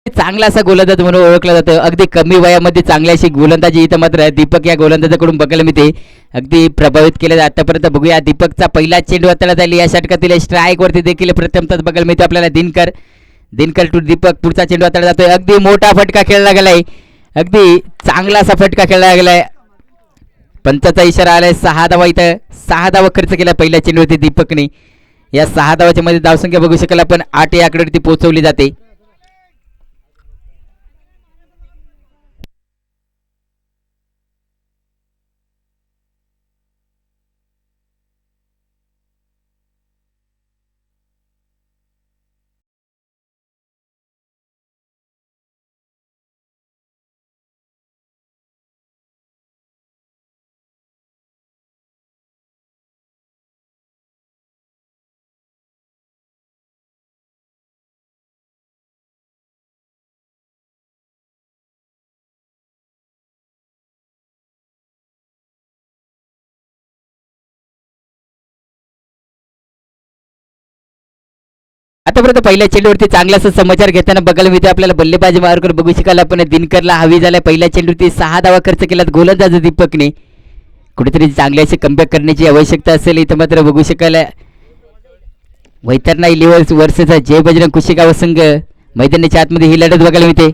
चांगला असा गोलंदाज म्हणून ओळखला जातो. अगदी कमी वयामध्ये चांगली अशी गोलंदाजी इथं मात्र दीपक या गोलंदाजाकडून बघायला मिळते. अगदी प्रभावित केले आतापर्यंत. बघूया दीपकचा पहिला चेंडू हाताळण्यात झाली या षटकातील. स्ट्राईक वरती देखील प्रथमतच बघायला मिळते आपल्याला दिनकर टू दीपक. पुढचा चेंडू हाताळला जातोय. अगदी मोठा फटका खेळला गेलाय, अगदी चांगला असा फटका खेळला गेलाय. पंचाचा इशारा आलाय. 6 धावा इथं 6 धावा खर्च केला पहिल्या चेंडूवरती दीपकने. या 6 धावाच्या मध्ये धावसंख्या बघू शकाल आपण 8 या आकड्यावरती पोहोचवली जाते. आतापर्यंत पहिल्या चेंडूवरती चांगला असा समाचार घेताना बघायला मिळते आपल्याला. बल्लेबाजी मार्कर बघू शकाल आपण. दिनकरला हवी झालाय. पहिल्या चेंडूवरती 6 धावा खर्च केल्यात गोलंदाज दीपकने. कुठेतरी चांगली अशी कमबॅक करण्याची आवश्यकता असेल इथं मात्र बघू शकाल. वैतरणा 11 वर्षाचा जय बजरंग कुशेगाव संघ मैदानाच्या आतमध्ये ही लढत बघायला मिळते.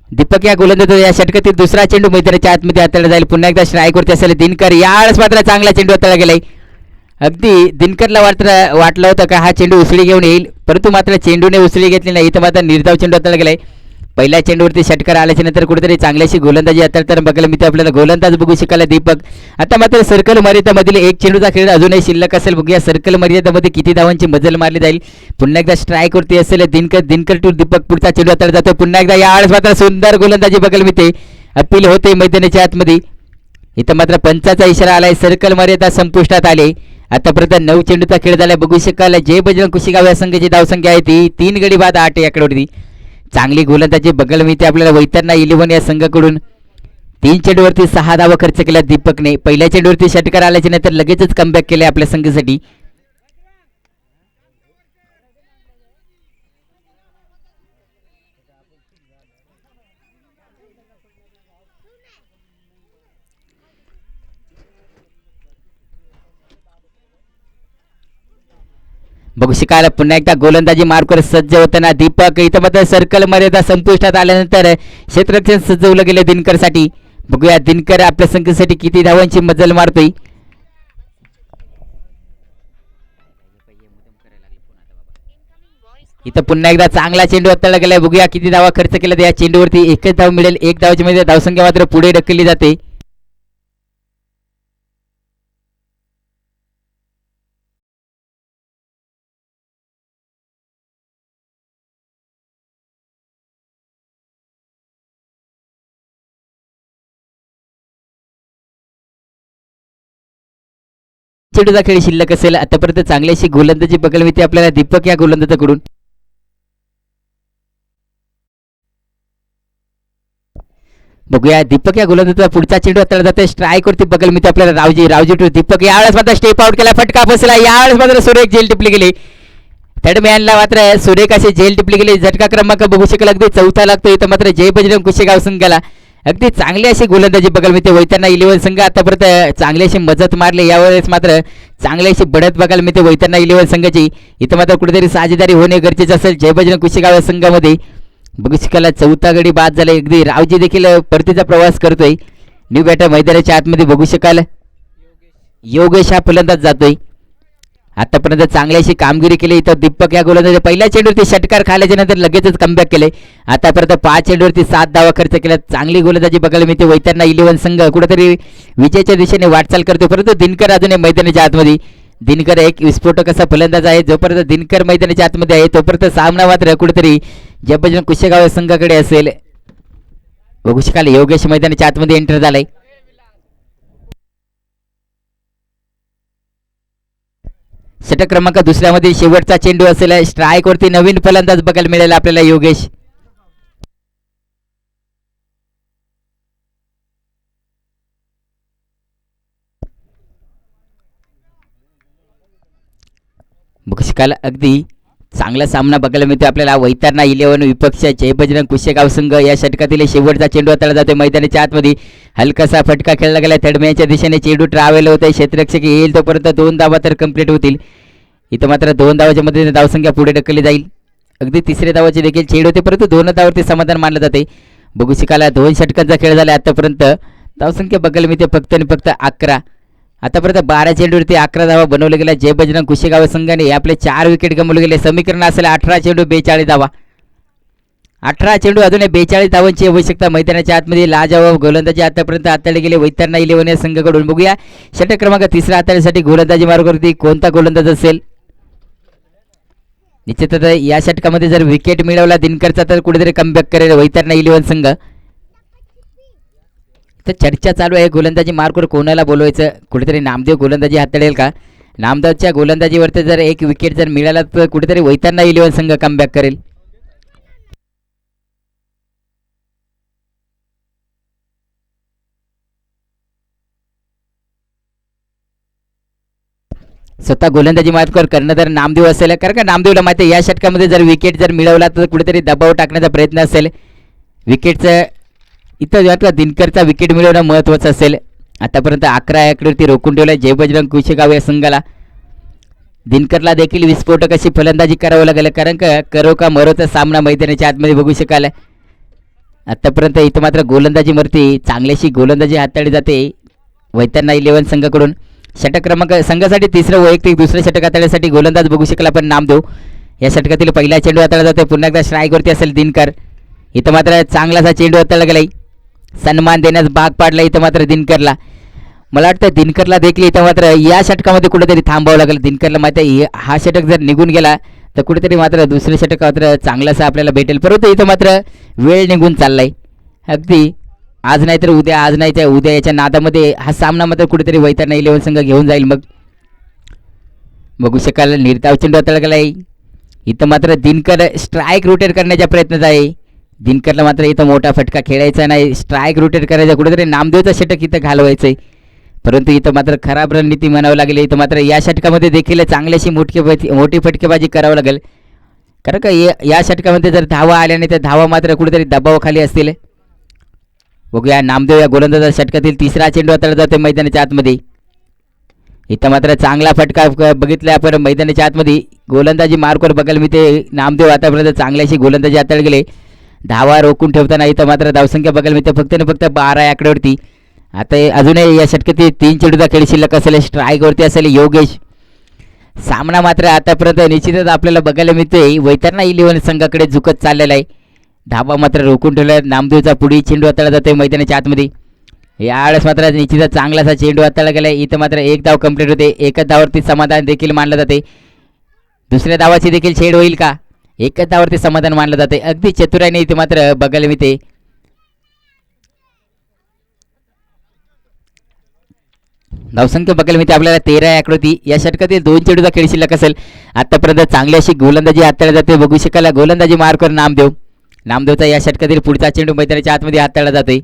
दीपक या गोलंदाज या षटकातील दुसरा चेंडू मैदानाच्या आतमध्ये हाताळला जाईल. पुन्हा एकदा स्ट्राईकवरती असेल दिनकर. यावेळेस मात्र चांगला चेंडू हाताळला गेलाय. अगदी दिनकरला वाटलं होतं का हा चेंडू उसळी घेऊन येईल, परंतु मात्र चेंडूने उसळी घेतली नाही. इथं मात्र निर्धाव चेंडू हाताळला गेलाय. पहिल्या चेंडूवरती षटकार आल्याच्या नंतर कुठेतरी चांगल्याशी गोलंदाजी हाताळताना बघायला मिळते आपल्याला. गोलंदाज बघू शकाल दीपक. आता मात्र सर्कल मर्यादामधील एक चेंडूचा खेळ अजूनही शिल्लक असेल. बघूया सर्कल मर्यादामध्ये किती धावांची मजल मारली जाईल. पुन्हा एकदा स्ट्राईकवरती असेल दिनकर टू दीपक. पुढचा चेंडू हाताळला जातो. पुन्हा एकदा यावेळेस मात्र सुंदर गोलंदाजी बघायला मिळते. अपील होते मैदानाच्या आतमध्ये. इथं मात्र पंचाचा इशारा आलाय. सर्कल मर्यादा संपुष्टात आले. आतापर्यंत 9 चेंडूचा खेळ झाला. बघू शकाल जय बजरंग कुशेगाव या संघाची धावसंख्या आहे ती 3 गडी बाद 8 याकडेवरती. चांगली गोलंदाजी बघायला मिळते आपल्याला वैतरणा 11 या संघाकडून. 3 चेंडूवरती 6 धावा खर्च केल्या दीपकने. पहिल्या चेंडूवरती षटकार आल्याच्या नंतर लगेचच कमबॅक केले आपल्या संघासाठी. बघू शकाल पुन्हा एकदा गोलंदाजी मार्कवर सज्ज होताना दीपक. इथं मात्र सर्कल मर्यादा संपुष्टात आल्यानंतर क्षेत्ररक्षण सजवलं गेलं दिनकरसाठी. बघूया दिनकर आपल्या संघासाठी किती धावांची मजल मारतोय. इथं पुन्हा एकदा चांगला चेंडू हाताळला गेलाय. बघूया किती धावा खर्च केला. या चेंडूवरती एकच धाव मिळेल. 1 धावाची मध्ये धावसंख्या मात्र पुढे ढकलली जाते. चेंडूचा खेळ शिल्लक असेल. आतापर्यंत चांगली अशी गोलंदाजी बघायला मिळते आपल्याला दीपक या गोलंदाजाकडून. बघूया दीपक या गोलंदाजाचा पुढचा चेंडू हाताळला जाते स्ट्राईकवरती बगल मी आपल्याला रावजी टू दीपक यावेळेस मात्र स्टेप आउट केला फटका बसला यावेळेस मात्र सुरेख झेल टिपली गेली थर्ड मॅनला मात्र सुरेख अशी झेल टिपली गेली झटका क्रमांक बघू शकेल अगदी चौथा लागतो इथं मात्र जय बजरंग कुशेगाव संघाला अगदी चांगली अशी गोलंदाजी बघायला मिळते वैतरणा 11 संघ आतापर्यंत चांगली अशी मजत मारली यावेळेस मात्र चांगली अशी बढत बघायला मिळते वैतरणा 11 संघाची इथं मात्र कुठेतरी साजेदारी होणे गरजेचं असेल जय बजरंग कुशेगाव या संघामध्ये बघू शकाल चौथा गडी बाद झाला अगदी रावजी देखील परतीचा प्रवास करतोय न्यू बॅटर मैदानाच्या आतमध्ये बघू शकाल योगेश हा फलंदाज जातोय आतापर्यंत चांगली अशी कामगिरी केली इथं दीपक या गोलंदाजी पहिल्या चेंडूवरती षटकार खाल्याच्या नंतर लगेचच कमबॅक केले आतापर्यंत 5 चेंडूवरती 7 धावा खर्च केला चांगली गोलंदाजी बघायला मिळते वैतरणा 11 संघ कुठेतरी विजयाच्या दिशेने वाटचाल करतो परंतु दिनकर अजूनही मैदानाच्या आतमध्ये दिनकर एक विस्फोटक असा फलंदाज आहे जोपर्यंत दिनकर मैदानाच्या आतमध्ये आहे तोपर्यंत सामना मात्र कुठेतरी जय बजरंग कुशेगाव संघाकडे असेल बघू शकाल योगेश मैदानाच्या आतमध्ये एंटर झालाय षटक क्रमांक दुसऱ्यामध्ये शेवटचा चेंडू असेल स्ट्राईक वरती नवीन फलंदाज बघायला मिळेल आपल्याला योगेश बघू शकाल अगदी चांगला सामना बघायला मिळतो आपल्याला वैतरणा 11 विपक्ष जय बजरंग कुशेगाव संघ या षटकातील शेवटचा चेंडू हाताळला जातो मैदानाच्या आतमध्ये हलकासा फटका खेळला गेला थर्ड मॅनच्या दिशेने चेंडू ट्रॅव्हल होत आहे क्षेत्ररक्षक येईल तोपर्यंत 2 धावा तर कंप्लीट होतील इथं मात्र 2 धावाच्या मध्ये धावसंख्या पुढे ढकलली जाईल अगदी तिसऱ्या धावाची देखील चेंडू होते परंतु 2 धावावरती समाधान मानलं जाते बघू शकाला 2 षटकांचा खेळ झाला आतापर्यंत धावसंख्या बघायला मिळते फक्त आणि फक्त 11 आतापर्यंत 12 चेंडूवरती 11 धावा बनवले गेल्या जय बजरंग कुशेगाव संघाने आपले 4 विकेट गमावले गेले समीकरण असेल 18 चेंडू 42 धावा 18 चेंडू अजून 42 धावांची आवश्यकता मैदानाच्या आतमध्ये लाजवाब गोलंदाजी आतापर्यंत हाताळले गेले वैतरणा 11 या संघाकडून बघूया षटक क्रमांक तिसरा हाताळण्यासाठी गोलंदाजी मार्गावरती कोणता गोलंदाज असेल निश्चितच या षटकामध्ये जर विकेट मिळवला दिनकरचा तर कुठेतरी कमबॅक करेल वैतरणा 11 संघ तर चर्चा चालू आहे गोलंदाजी मार्कवर कोणाला बोलवायचं कुठेतरी नामदेव गोलंदाजी हाताळेल का नामदेवच्या गोलंदाजीवरती जर एक विकेट जर मिळाला तर कुठेतरी वैतरणा 11 संघ कमबॅक करेल स्वतः गोलंदाजी मार्कवर कर्णधार नामदेव असेल कारण का नामदेवला माहिती आहे या षटकामध्ये जर विकेट जर मिळवला तर कुठेतरी दबाव टाकण्याचा प्रयत्न असेल विकेटचं इथं दिनकरचा विकेट मिळवणं महत्त्वाचं असेल आतापर्यंत 11 आकड्यावरती रोखून ठेवलं जय बजरंग कुशेगाव या संघाला दिनकरला देखील विस्फोटक अशी फलंदाजी करावं लागेल कारण का करो का मरोचा सामना मैदानाच्या आतमध्ये बघू शकाल आतापर्यंत इथं मात्र गोलंदाजीवरती चांगलीशी गोलंदाजी हाताळली जाते वैतरणा 11 संघाकडून षटक क्रमांक संघासाठी तिसरं वैयक्तिक दुसरं षटक हाताळण्यासाठी गोलंदाज बघू शकेल आपण नामदेव या षटकातील पहिला चेंडू हाताळला जातो पुन्हा एकदा स्ट्राईकवरती असेल दिनकर इथं मात्र चांगलासा चेंडू हाताळला गेलाय सन्मान देण्यास भाग पाडला इथं मात्र दिनकरला मला वाटतं दिनकरला देखील इथं मात्र या षटकामध्ये कुठेतरी थांबावं लागेल दिनकरला माहिती आहे हा षटक जर निघून गेला तर कुठेतरी मात्र दुसरे षटक मात्र चांगलासा आपल्याला भेटेल परंतु इथं मात्र वेळ निघून चाललाय अगदी आज नाही तर उद्या आज नाही तर उद्या याच्या नादामध्ये हा सामना मात्र कुठेतरी वैतरणा 11 संघ घेऊन जाईल मग बघू शकाल निर्धाव चेंडू हाताळला गेलाय इथं मात्र दिनकर स्ट्राईक रोटेट करण्याच्या प्रयत्नात आहे दिनकरला मात्र इथं मोठा फटका खेळायचा नाही स्ट्राईक रोटेट करायचा कुठेतरी नामदेवचा षटक इथं घालवायचं आहे परंतु इथं मात्र खराब रणनीती म्हणावं लागेल इथं मात्र या षटकामध्ये देखील चांगल्याशी मोठी फटकेबाजी करावं लागेल कारण का या षटकामध्ये जर धावा आल्या नाही तर धावा मात्र कुठेतरी दबावाखाली असतील बघूया नामदेव या गोलंदाजा षटकातील तिसरा चेंडू हाताळला जातो मैदानाच्या आतमध्ये इथं मात्र चांगला फटका बघितला आपण मैदानाच्या आतमध्ये गोलंदाजी मार्कवर बघायला मिळते नामदेव आतापर्यंत चांगल्याशी गोलंदाजी हाताळले गेले धावा रोखून ठेवताना इथं मात्र धावसंख्या बघायला मिळते फक्त आणि फक्त 12 आकड्यावरती आता अजूनही या षटकातील 3 चेंडूचा खेळ शिल्लक असेल स्ट्राईकवरती असेल योगेश सामना मात्र आतापर्यंत निश्चितच आपल्याला बघायला मिळतोय वैतरणा 11 संघाकडे झुकत चाललेला आहे धावा मात्र रोखून ठेवला नामदेवचा पुढील चेंडू हाताळला जातोय मैदानाच्या आतमध्ये यावेळेस मात्र निश्चितच चांगलासा चेंडू हाताळला गेला इथं मात्र एक धाव कंप्लीट होते एकच धावावरती समाधान देखील मानलं जाते दुसऱ्या धावाची देखील छेड होईल का एकच धावावरती समाधान मानलं जाते अगदी चतुराईने इथे मात्र बघायला मिळते धावसंख्या बघायला मिळते आपल्याला 13 आकड्यावरती या षटकातील 2 चेंडूचा खेळ शिल्लक असेल आतापर्यंत चांगली अशी गोलंदाजी हाताळली जाते बघू शकाल गोलंदाजी मार्कवर नामदेवचा या षटकातील पुढचा चेंडू मैदानाच्या आतमध्ये हाताळला जातोय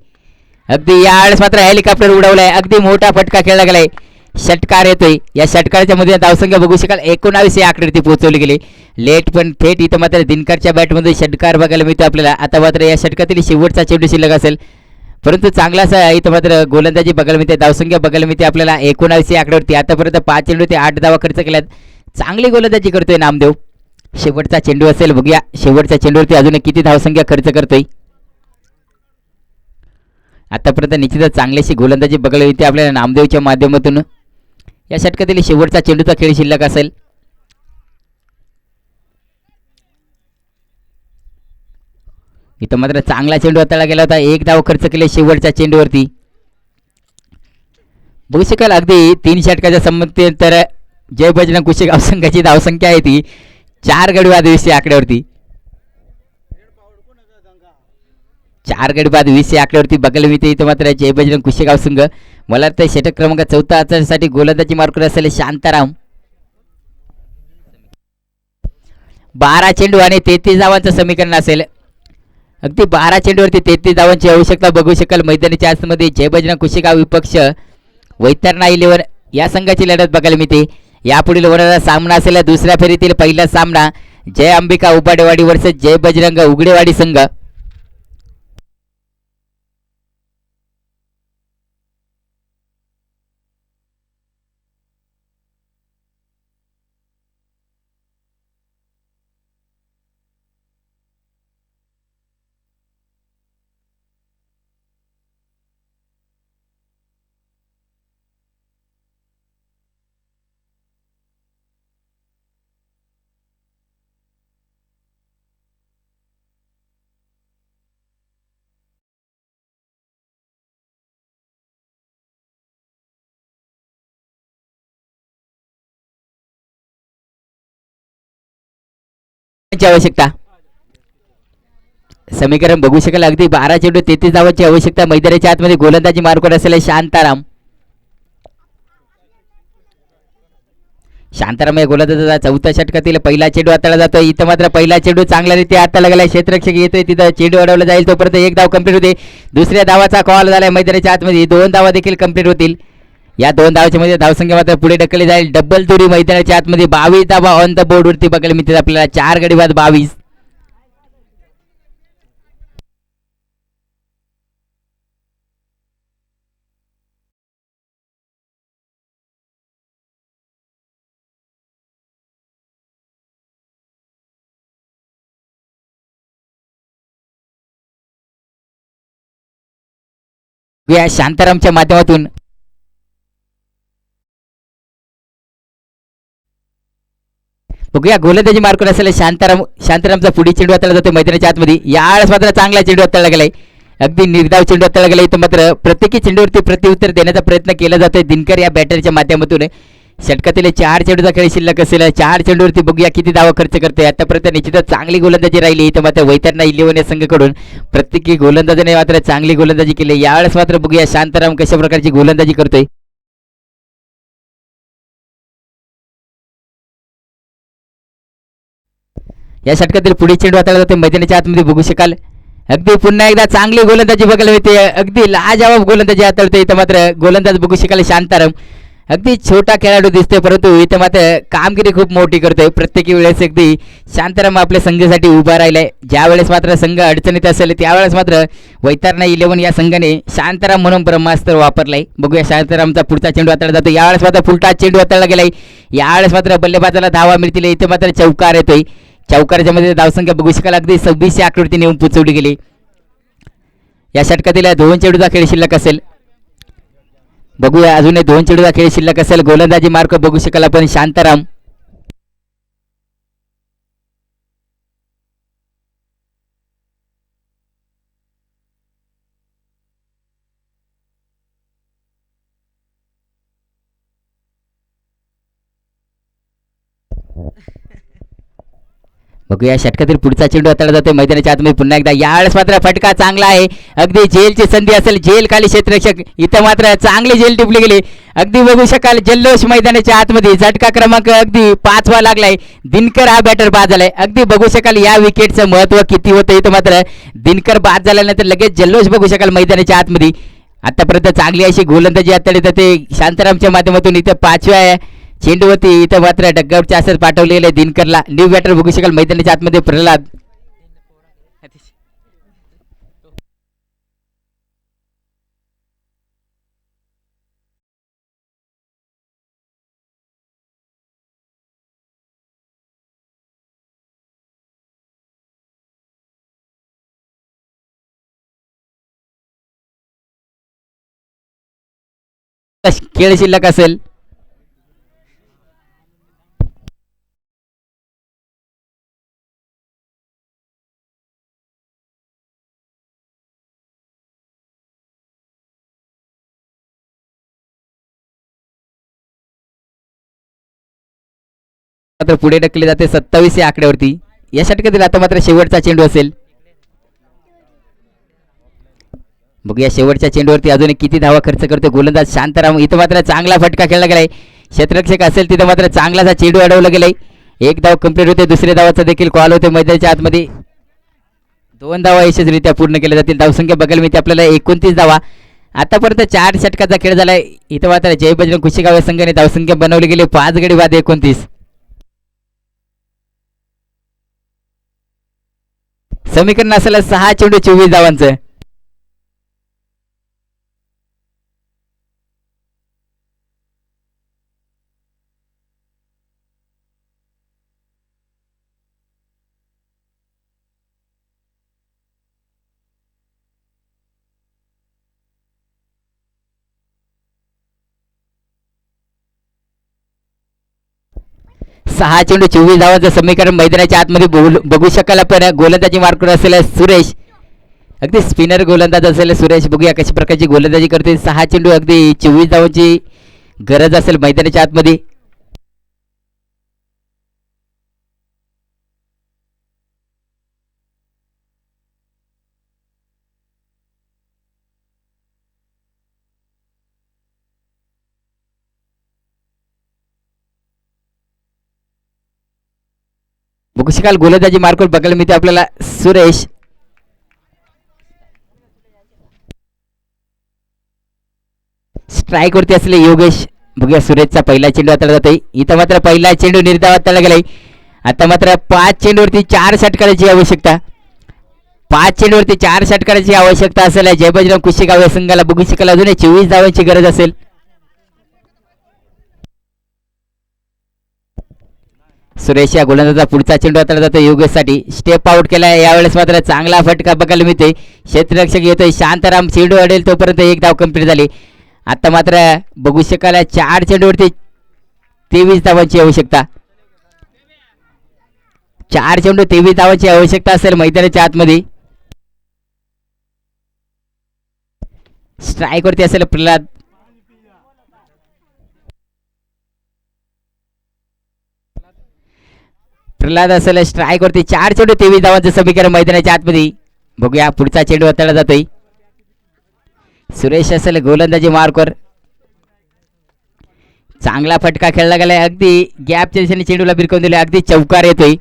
अगदी यावेळेस मात्र हेलिकॉप्टर उडवलाय, अगदी मोठा फटका खेळला गेलाय, षटकार येतोय. या षटकाराच्या मध्ये धावसंख्या बघू शकाल 19 या आकड्यावरती पोहोचवली गेली. लेट पण थेट इथं मात्र दिनकरच्या बॅटमध्ये षटकार बघायला मिळतो आपल्याला. आता मात्र या षटकातील शेवटचा चेंडू शिल्लक असेल, परंतु चांगला असा इथं मात्र गोलंदाजी बघायला मिळते, धावसंख्या बघायला मिळते आपल्याला 19 या आकड्यावरती. आतापर्यंत 5 चेंडू ते 8 धावा खर्च केल्यात. चांगली गोलंदाजी करतोय नामदेव. शेवटचा चेंडू असेल, बघूया शेवटच्या चेंडूवरती अजून किती धावसंख्या खर्च करतोय. आतापर्यंत निश्चितच चांगलीशी गोलंदाजी बघायला मिळते आपल्याला नामदेवच्या माध्यमातून. या षटकातील शेवटचा चेंडूचा खेळ शिल्लक असेल. इथं मात्र चांगला चेंडू हाताळला गेला होता, 1 धाव खर्च केले शेवटच्या चेंडूवरती. बघू शकाल अगदी 3 षटकाच्या संमतीनंतर जय बजरंग कुशेगाव संघाची धावसंख्या आहे ती 4 गडी बाद 20 या आकड्यावरती. 4 गडी बाद 20 या आकड्यावरती बघायला मिळते इथं मात्र जय बजरंग कुशेगाव संघ. मला वाटतं षटक क्रमांक 4 साठी गोलंदाजी मार्कर असेल शांताराम. 12 चेंडू आणि 33 धावांचं समीकरण असेल. अगदी 12 चेंडूवरती 33 धावांची आवश्यकता बघू शकाल मैदानाच्या आतमध्ये. जय बजरंग कुशेगाव विपक्ष वैतरणा 11 या संघाची लढत बघायला मिळते. यापुढील होणारा सामना असेल दुसऱ्या फेरीतील पहिला सामना जय अंबिका उबाडेवाडी वर्सेस जय बजरंग उगडेवाडी संघ. आवश्यकता समीकरण बघू शकाल अगदी 12 चेंडू 33 धावांची आवश्यकता. मैदानाच्या आतमध्ये गोलंदाजी मार्कर असेल शांताराम. शांताराम या गोलंदाजाचा 4थ्या षटकातील पहिला चेंडू हाताळला जातो. इथं मात्र पहिला चेंडू चांगला रीती हाताळला गेला, क्षेत्ररक्षक येतोय तिथं चेंडू अडवला जाईल तोपर्यंत 1 धाव कंप्लीट होते. दुसऱ्या धावाचा कॉल झालाय मैदानाच्या आतमध्ये, 2 धावा देखील कंप्लीट होतील. या 2 धावाच्या मध्ये धावसंख्या मात्र पुढे ढकलली जाईल. डबल दुरी मैदानाच्या आतमध्ये 22 धावा ऑन द बोर्ड वरती बघायला मिळतात आपल्याला. 4 गडी बाद 22. या शांतारामच्या माध्यमातून बघूया गोलंदाजी मार्कर असेल शांतारामचा पुढील चेंडू हाताळला जातो मैदानाच्या आतमध्ये. यावेळेस मात्र चांगला चेंडू हाताळला गेलाय, अगदी निर्धाव चेंडू हाताळला गेला. इथं मात्र प्रत्येकी चेंडूवरती प्रत्युत्तर देण्याचा प्रयत्न केला जातोय दिनकर या बॅटरच्या माध्यमातून. षटकातील 4 चेंडूचा खेळ शिल्लक असेल. 4 चेंडूवरती बघूया किती धावा खर्च करतोय. आतापर्यंत निश्चितच चांगली गोलंदाजी राहिली. इथं मात्र वैतरणा 11 या संघाकडून प्रत्येकी गोलंदाजाने मात्र चांगली गोलंदाजी केली. यावेळेस मात्र बघूया शांताराम कशा प्रकारची गोलंदाजी करतोय. या षटकातील पुढील चेंडू हाताळला जातो मैदानाच्या आतमध्ये बघू शकाल. अगदी पुन्हा एकदा चांगली गोलंदाजी बघायला मिळते, अगदी लाजवाब गोलंदाजी हाताळते. इथं मात्र गोलंदाज बघू शकाल शांताराम. अगदी छोटा खेळाडू दिसतोय परंतु इथं मात्र कामगिरी खूप मोठी करतोय. प्रत्येक वेळेस अगदी शांताराम आपल्या संघासाठी उभा राहिलाय. ज्या वेळेस मात्र संघ अडचणीत असेल त्यावेळेस मात्र वैतरणा 11 या संघाने शांताराम म्हणून ब्रह्मास्त्र वापरलाय. बघूया शांतारामचा पुढचा चेंडू हाताळला जातो. यावेळेस मात्र फुलटा चेंडू हाताळला गेलाय. यावेळेस मात्र बल्लेबाजाला धावा मिळतील. इथे मात्र चौकार येतोय. चौकाराच्या मध्ये धावसंख्या बघू शकाल अगदी 26 या आकड्यावरती नेऊन पोचवली गेली. या षटकातील 2 चेंडूचा खेळ शिल्लक असेल. बघूया अजून 2 चेंडूचा खेळ शिल्लक असेल. गोलंदाजी मार्क बघू शकाल आपण शांताराम. बघूया षटकातील पुढचा चेंडू हाताळला जातोय मैदानाच्या आतमध्ये पुन्हा एकदा. यावेळेस मात्र फटका चांगला आहे. अगदी जेलची संधी असेल, जेल खाली क्षेत्ररक्षक. इथं मात्र चांगली जेल टिपली गेली. अगदी बघू शकाल जल्लोष मैदानाच्या आतमध्ये. झटका क्रमांक अगदी 5वा लागलाय. दिनकर हा बॅटर बाद झालाय. अगदी बघू शकाल या विकेटचं महत्व किती होतं. इथं मात्र दिनकर बाद झाल्यानंतर लगेच जल्लोष बघू शकाल मैदानाच्या आतमध्ये. आतापर्यंत चांगली अशी गोलंदाजी हाताळली जाते शांतारामच्या माध्यमातून. इथं 5व्या चेंडूवरती इथं मात्र डगआउटच्या असं पाठवलेलं आहे दिनकरला. न्यू बॅटर बघू शकाल मैदानाच्या आतमध्ये प्रल्हाद. खेळ शिल्लक असेल. मात्र पुढे ढकलले जाते 27 या आकड्यावरती. या षटकातील आता मात्र शेवटचा चेंडू असेल. बघूया शेवटच्या चेंडूवरती अजून किती धावा खर्च करतो गोलंदाज शांताराम. इथं मात्र चांगला फटका खेळला गेलाय. क्षेत्ररक्षक असेल तिथं मात्र चांगलासा चेंडू अडवला गेलाय. एक धाव कंप्लीट होते. दुसऱ्या धावाचा देखील कॉल होते मैदानाच्या आतमध्ये. 2 धावा यशस्वीरित्या पूर्ण केल्या जातील. धावसंख्या बघायला मिळते आपल्याला 29 धावा. आतापर्यंत 4 षटकाचा खेळ झालाय. इथं मात्र जय बजरंग कुशेगाव या संघाने धावसंख्या बनवली गेली 5 गडी बाद 29. समीकरण असेल 6 चेंडू 24 धावांचं. सहा चेंडू 24 धावांचं समीकरण मैदानाच्या आतमध्ये बघू शकाल आपण. गोलंदाजी मार्कर असेल सुरेश. अगदी स्पिनर गोलंदाज असेल सुरेश. बघूया कशा प्रकारची गोलंदाजी करते. 6 चेंडू अगदी 24 धावांची गरज असेल मैदानाच्या आतमध्ये. बघू शकाल गोलंदाजी मार्कवर बघायला मिळते आपल्याला सुरेश. स्ट्राईक वरती असले योगेश. बघूया सुरेशचा पहिला चेंडू हाताळला जातोय. इथं मात्र पहिला चेंडू निर्धाव हाताळला गेलाय. आता मात्र 5 चेंडूवरती 4 षटकाराची आवश्यकता. 5 चेंडूवरती 4 षटकाराची आवश्यकता असेल जय बजरंग कुशेगाव या संघाला. बघू शकाल अजून 24 धावांची गरज असेल. सुरेश या गोलंदाजा पुढचा चेंडू हाताळला जातो योगेशसाठी. स्टेप आउट केलाय. यावेळेस मात्र चांगला फटका बघायला मिळतोय. क्षेत्ररक्षक येतोय शांताराम. चेंडू अडेल तोपर्यंत एक धाव कंप्लीट झाली. आता मात्र बघू शकाल 4 चेंडूवरती 23 धावांची आवश्यकता. 4 चेंडू 23 धावांची आवश्यकता असेल मैदानाच्या आतमध्ये. स्ट्राईक वरती असेल प्रल्हाद. प्रल्हाद असेल स्ट्राईक वरती. 4 चेंडू 23 धावांचं समीकरण मैदानाच्या आतमध्ये. बघूया पुढचा चेंडू हाताळला जातोय. सुरेश असेल गोलंदाजी मार्कवर. चांगला फटका खेळला गेलाय. अगदी गॅपच्या दिशेने चेंडूला बिरकवून दिले. अगदी चौकार येतोय.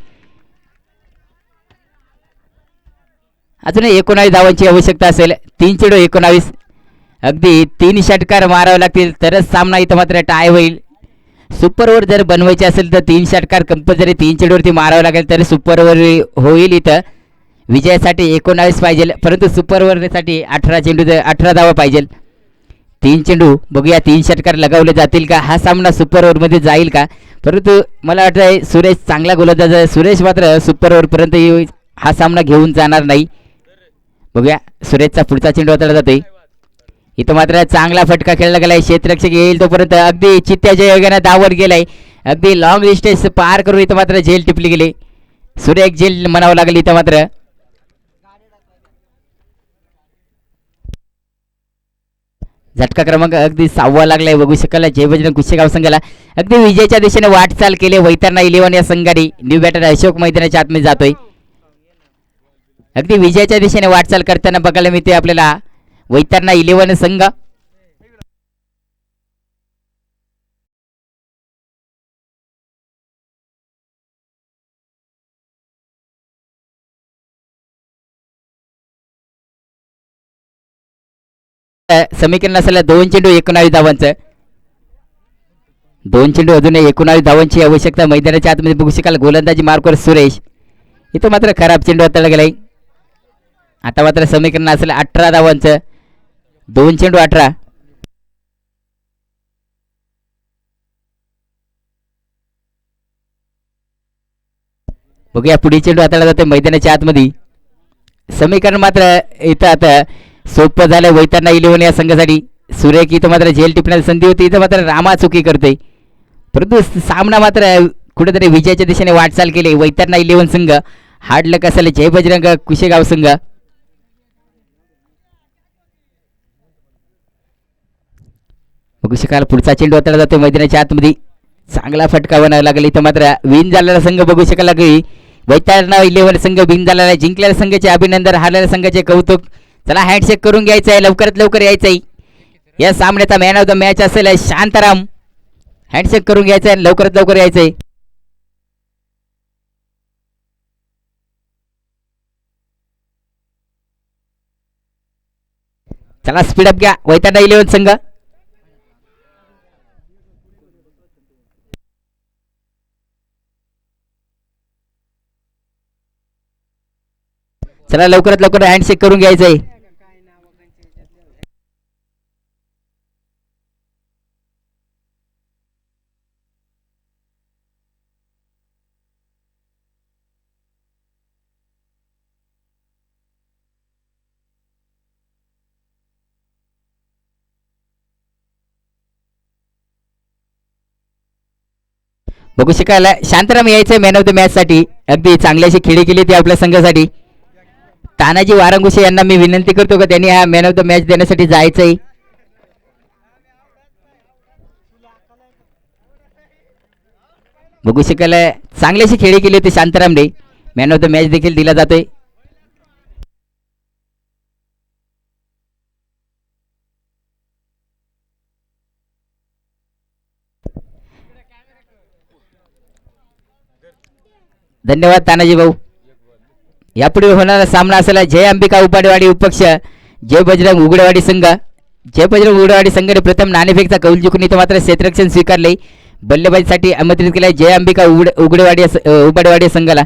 अजून 19 धावांची आवश्यकता असेल. 3 चेंडू 19. अगदी 3 षटकार मारावे लागतील तरच सामना इथं मात्र टाय होईल. सुपर ओव्हर जर बनवायचे असेल तर 3 षटकार कंपल्सरी 3 चेंडूवरती मारावं लागेल तर सुपर ओव्हर होईल. इथं विजयासाठी 19 पाहिजे परंतु सुपर ओव्हरसाठी 18 चेंडू 18 धावा पाहिजे. 3 चेंडू बघूया 3 षटकार लगावले जातील का. हा सामना सुपर ओव्हरमध्ये जाईल का. परंतु मला वाटतंय सुरेश चांगला गोलंदाज आहे. सुरेश मात्र सुपर ओव्हरपर्यंत हा सामना घेऊन जाणार नाही. बघूया सुरेशचा पुढचा चेंडू हाताळला जातोय. इथं मात्र चांगला फटका खेळला गेलाय. क्षेत्ररक्षक येईल तोपर्यंत अगदी चित्त्याच्या योगाने धावत गेलाय. अगदी लॉंग डिस्टन्स पार करून इथं मात्र झेल टिपली गेली. सुरेख झेल म्हणावं लागेल इथं मात्र. झटका क्रमांक अगदी 6वा लागलाय. बघू शकाल जय बजरंग कुशेगाव संघाला. अगदी विजयाच्या दिशेने वाटचाल केली वैतरणा 11 या संघाने. न्यू बॅटर अशोक मैदानाच्या आतमध्ये जातोय. अगदी विजयाच्या दिशेने वाटचाल करताना बघायला मिळते आपल्याला वैतरणा 11 संघ. समीकरण असेल 2 चेंडू 19 धावांचं. 2 चेंडू अजून 19 धावांची आवश्यकता. मैदानाच्या आतमध्ये बघू शकाल गोलंदाजी मार्कवर सुरेश. इथं मात्र खराब चेंडू हाताळला गेलाय. आता मात्र समीकरण असेल 18 धावांचं. 2 चेंडू 18. बघूया पुढे चेंडू हाताळला जाते मैदानाच्या आतमध्ये. समीकरण मात्र इथं आता सोपं झालं वैतरणा इलेव्हन या संघासाठी. सुरेख इथं मात्र झेल टिपण्याची संधी होती. इथं मात्र रामा चुकी करतोय, परंतु सामना मात्र कुठेतरी विजयाच्या दिशेने वाटचाल केली. वैतरणा इलेव्हन संघ हाडलं कसं जय बजरंग कुशेगाव संघ. बघू शकाल पुढचा चेंडू हाताळला जातो मैदानाच्या आतमध्ये. चांगला फटका बनावा लागला. इथं मात्र विन झालेला संघ बघू शकाल की वैतरणा इलेव्हन संघ विन झालेला आहे. जिंकलेल्या संघाचे अभिनंदन, हारलेल्या संघाचे कौतुक. चला हँडशेक करून घ्यायचं आहे, लवकरात लवकर यायचं आहे. या सामन्याचा मॅन ऑफ द मॅच असेल शांताराम. हँडशेक करून घ्यायचं आहे, लवकरात लवकर यायचं आहे. चला स्पीडअप घ्या वैतरणा इलेव्हन संघ. चला लवकरात लवकर हँडशेक करून घ्यायचं आहे. बघू शकाल शांताराम यायचं मॅन ऑफ द मॅच साठी. अगदी चांगल्याशी खेळी केली ती आपल्या संघासाठी. तानाजी वारंगुशे यांना मी विनंती करतो का त्यांनी हा मॅन ऑफ द मॅच देण्यासाठी जायचंय. बघू शकाल चांगल्याशी खेळी केली होती शांतारामने. मॅन ऑफ द मॅच देखील दिला जातोय. धन्यवाद तानाजी भाऊ. यापुढे होणारा सामना असेल जय अंबिका उपाडेवाडी उपक्ष जय बजरंग उघडेवाडी संघ. जय बजरंग उघडेवाडी संघाने प्रथम नाणेफेकचा कौल जिंकून इथं मात्र क्षेत्ररक्षण स्वीकारले. बल्लेबाजीसाठी आमंत्रित केले जय अंबिका उपाडेवाडी संघाला.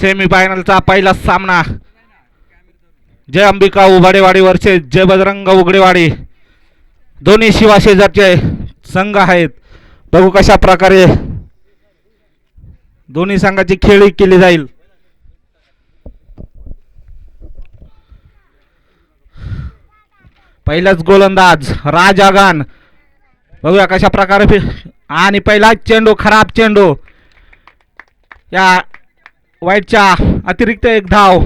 सेमीफायनलचा पहिला सामना जय अंबिका उबाडेवाडी वर्सेस जय बजरंग उगडेवाडी. दोन्ही शिवाशेजारचे संघ आहेत. बघू कशा प्रकारे दोन्ही संघाची खेळी केली जाईल. पहिलाच गोलंदाज राज आगान. बघूया कशा प्रकारे आणि पहिला चेंडू खराब चेंडू. या वाईटच्या अतिरिक्त एक धाव.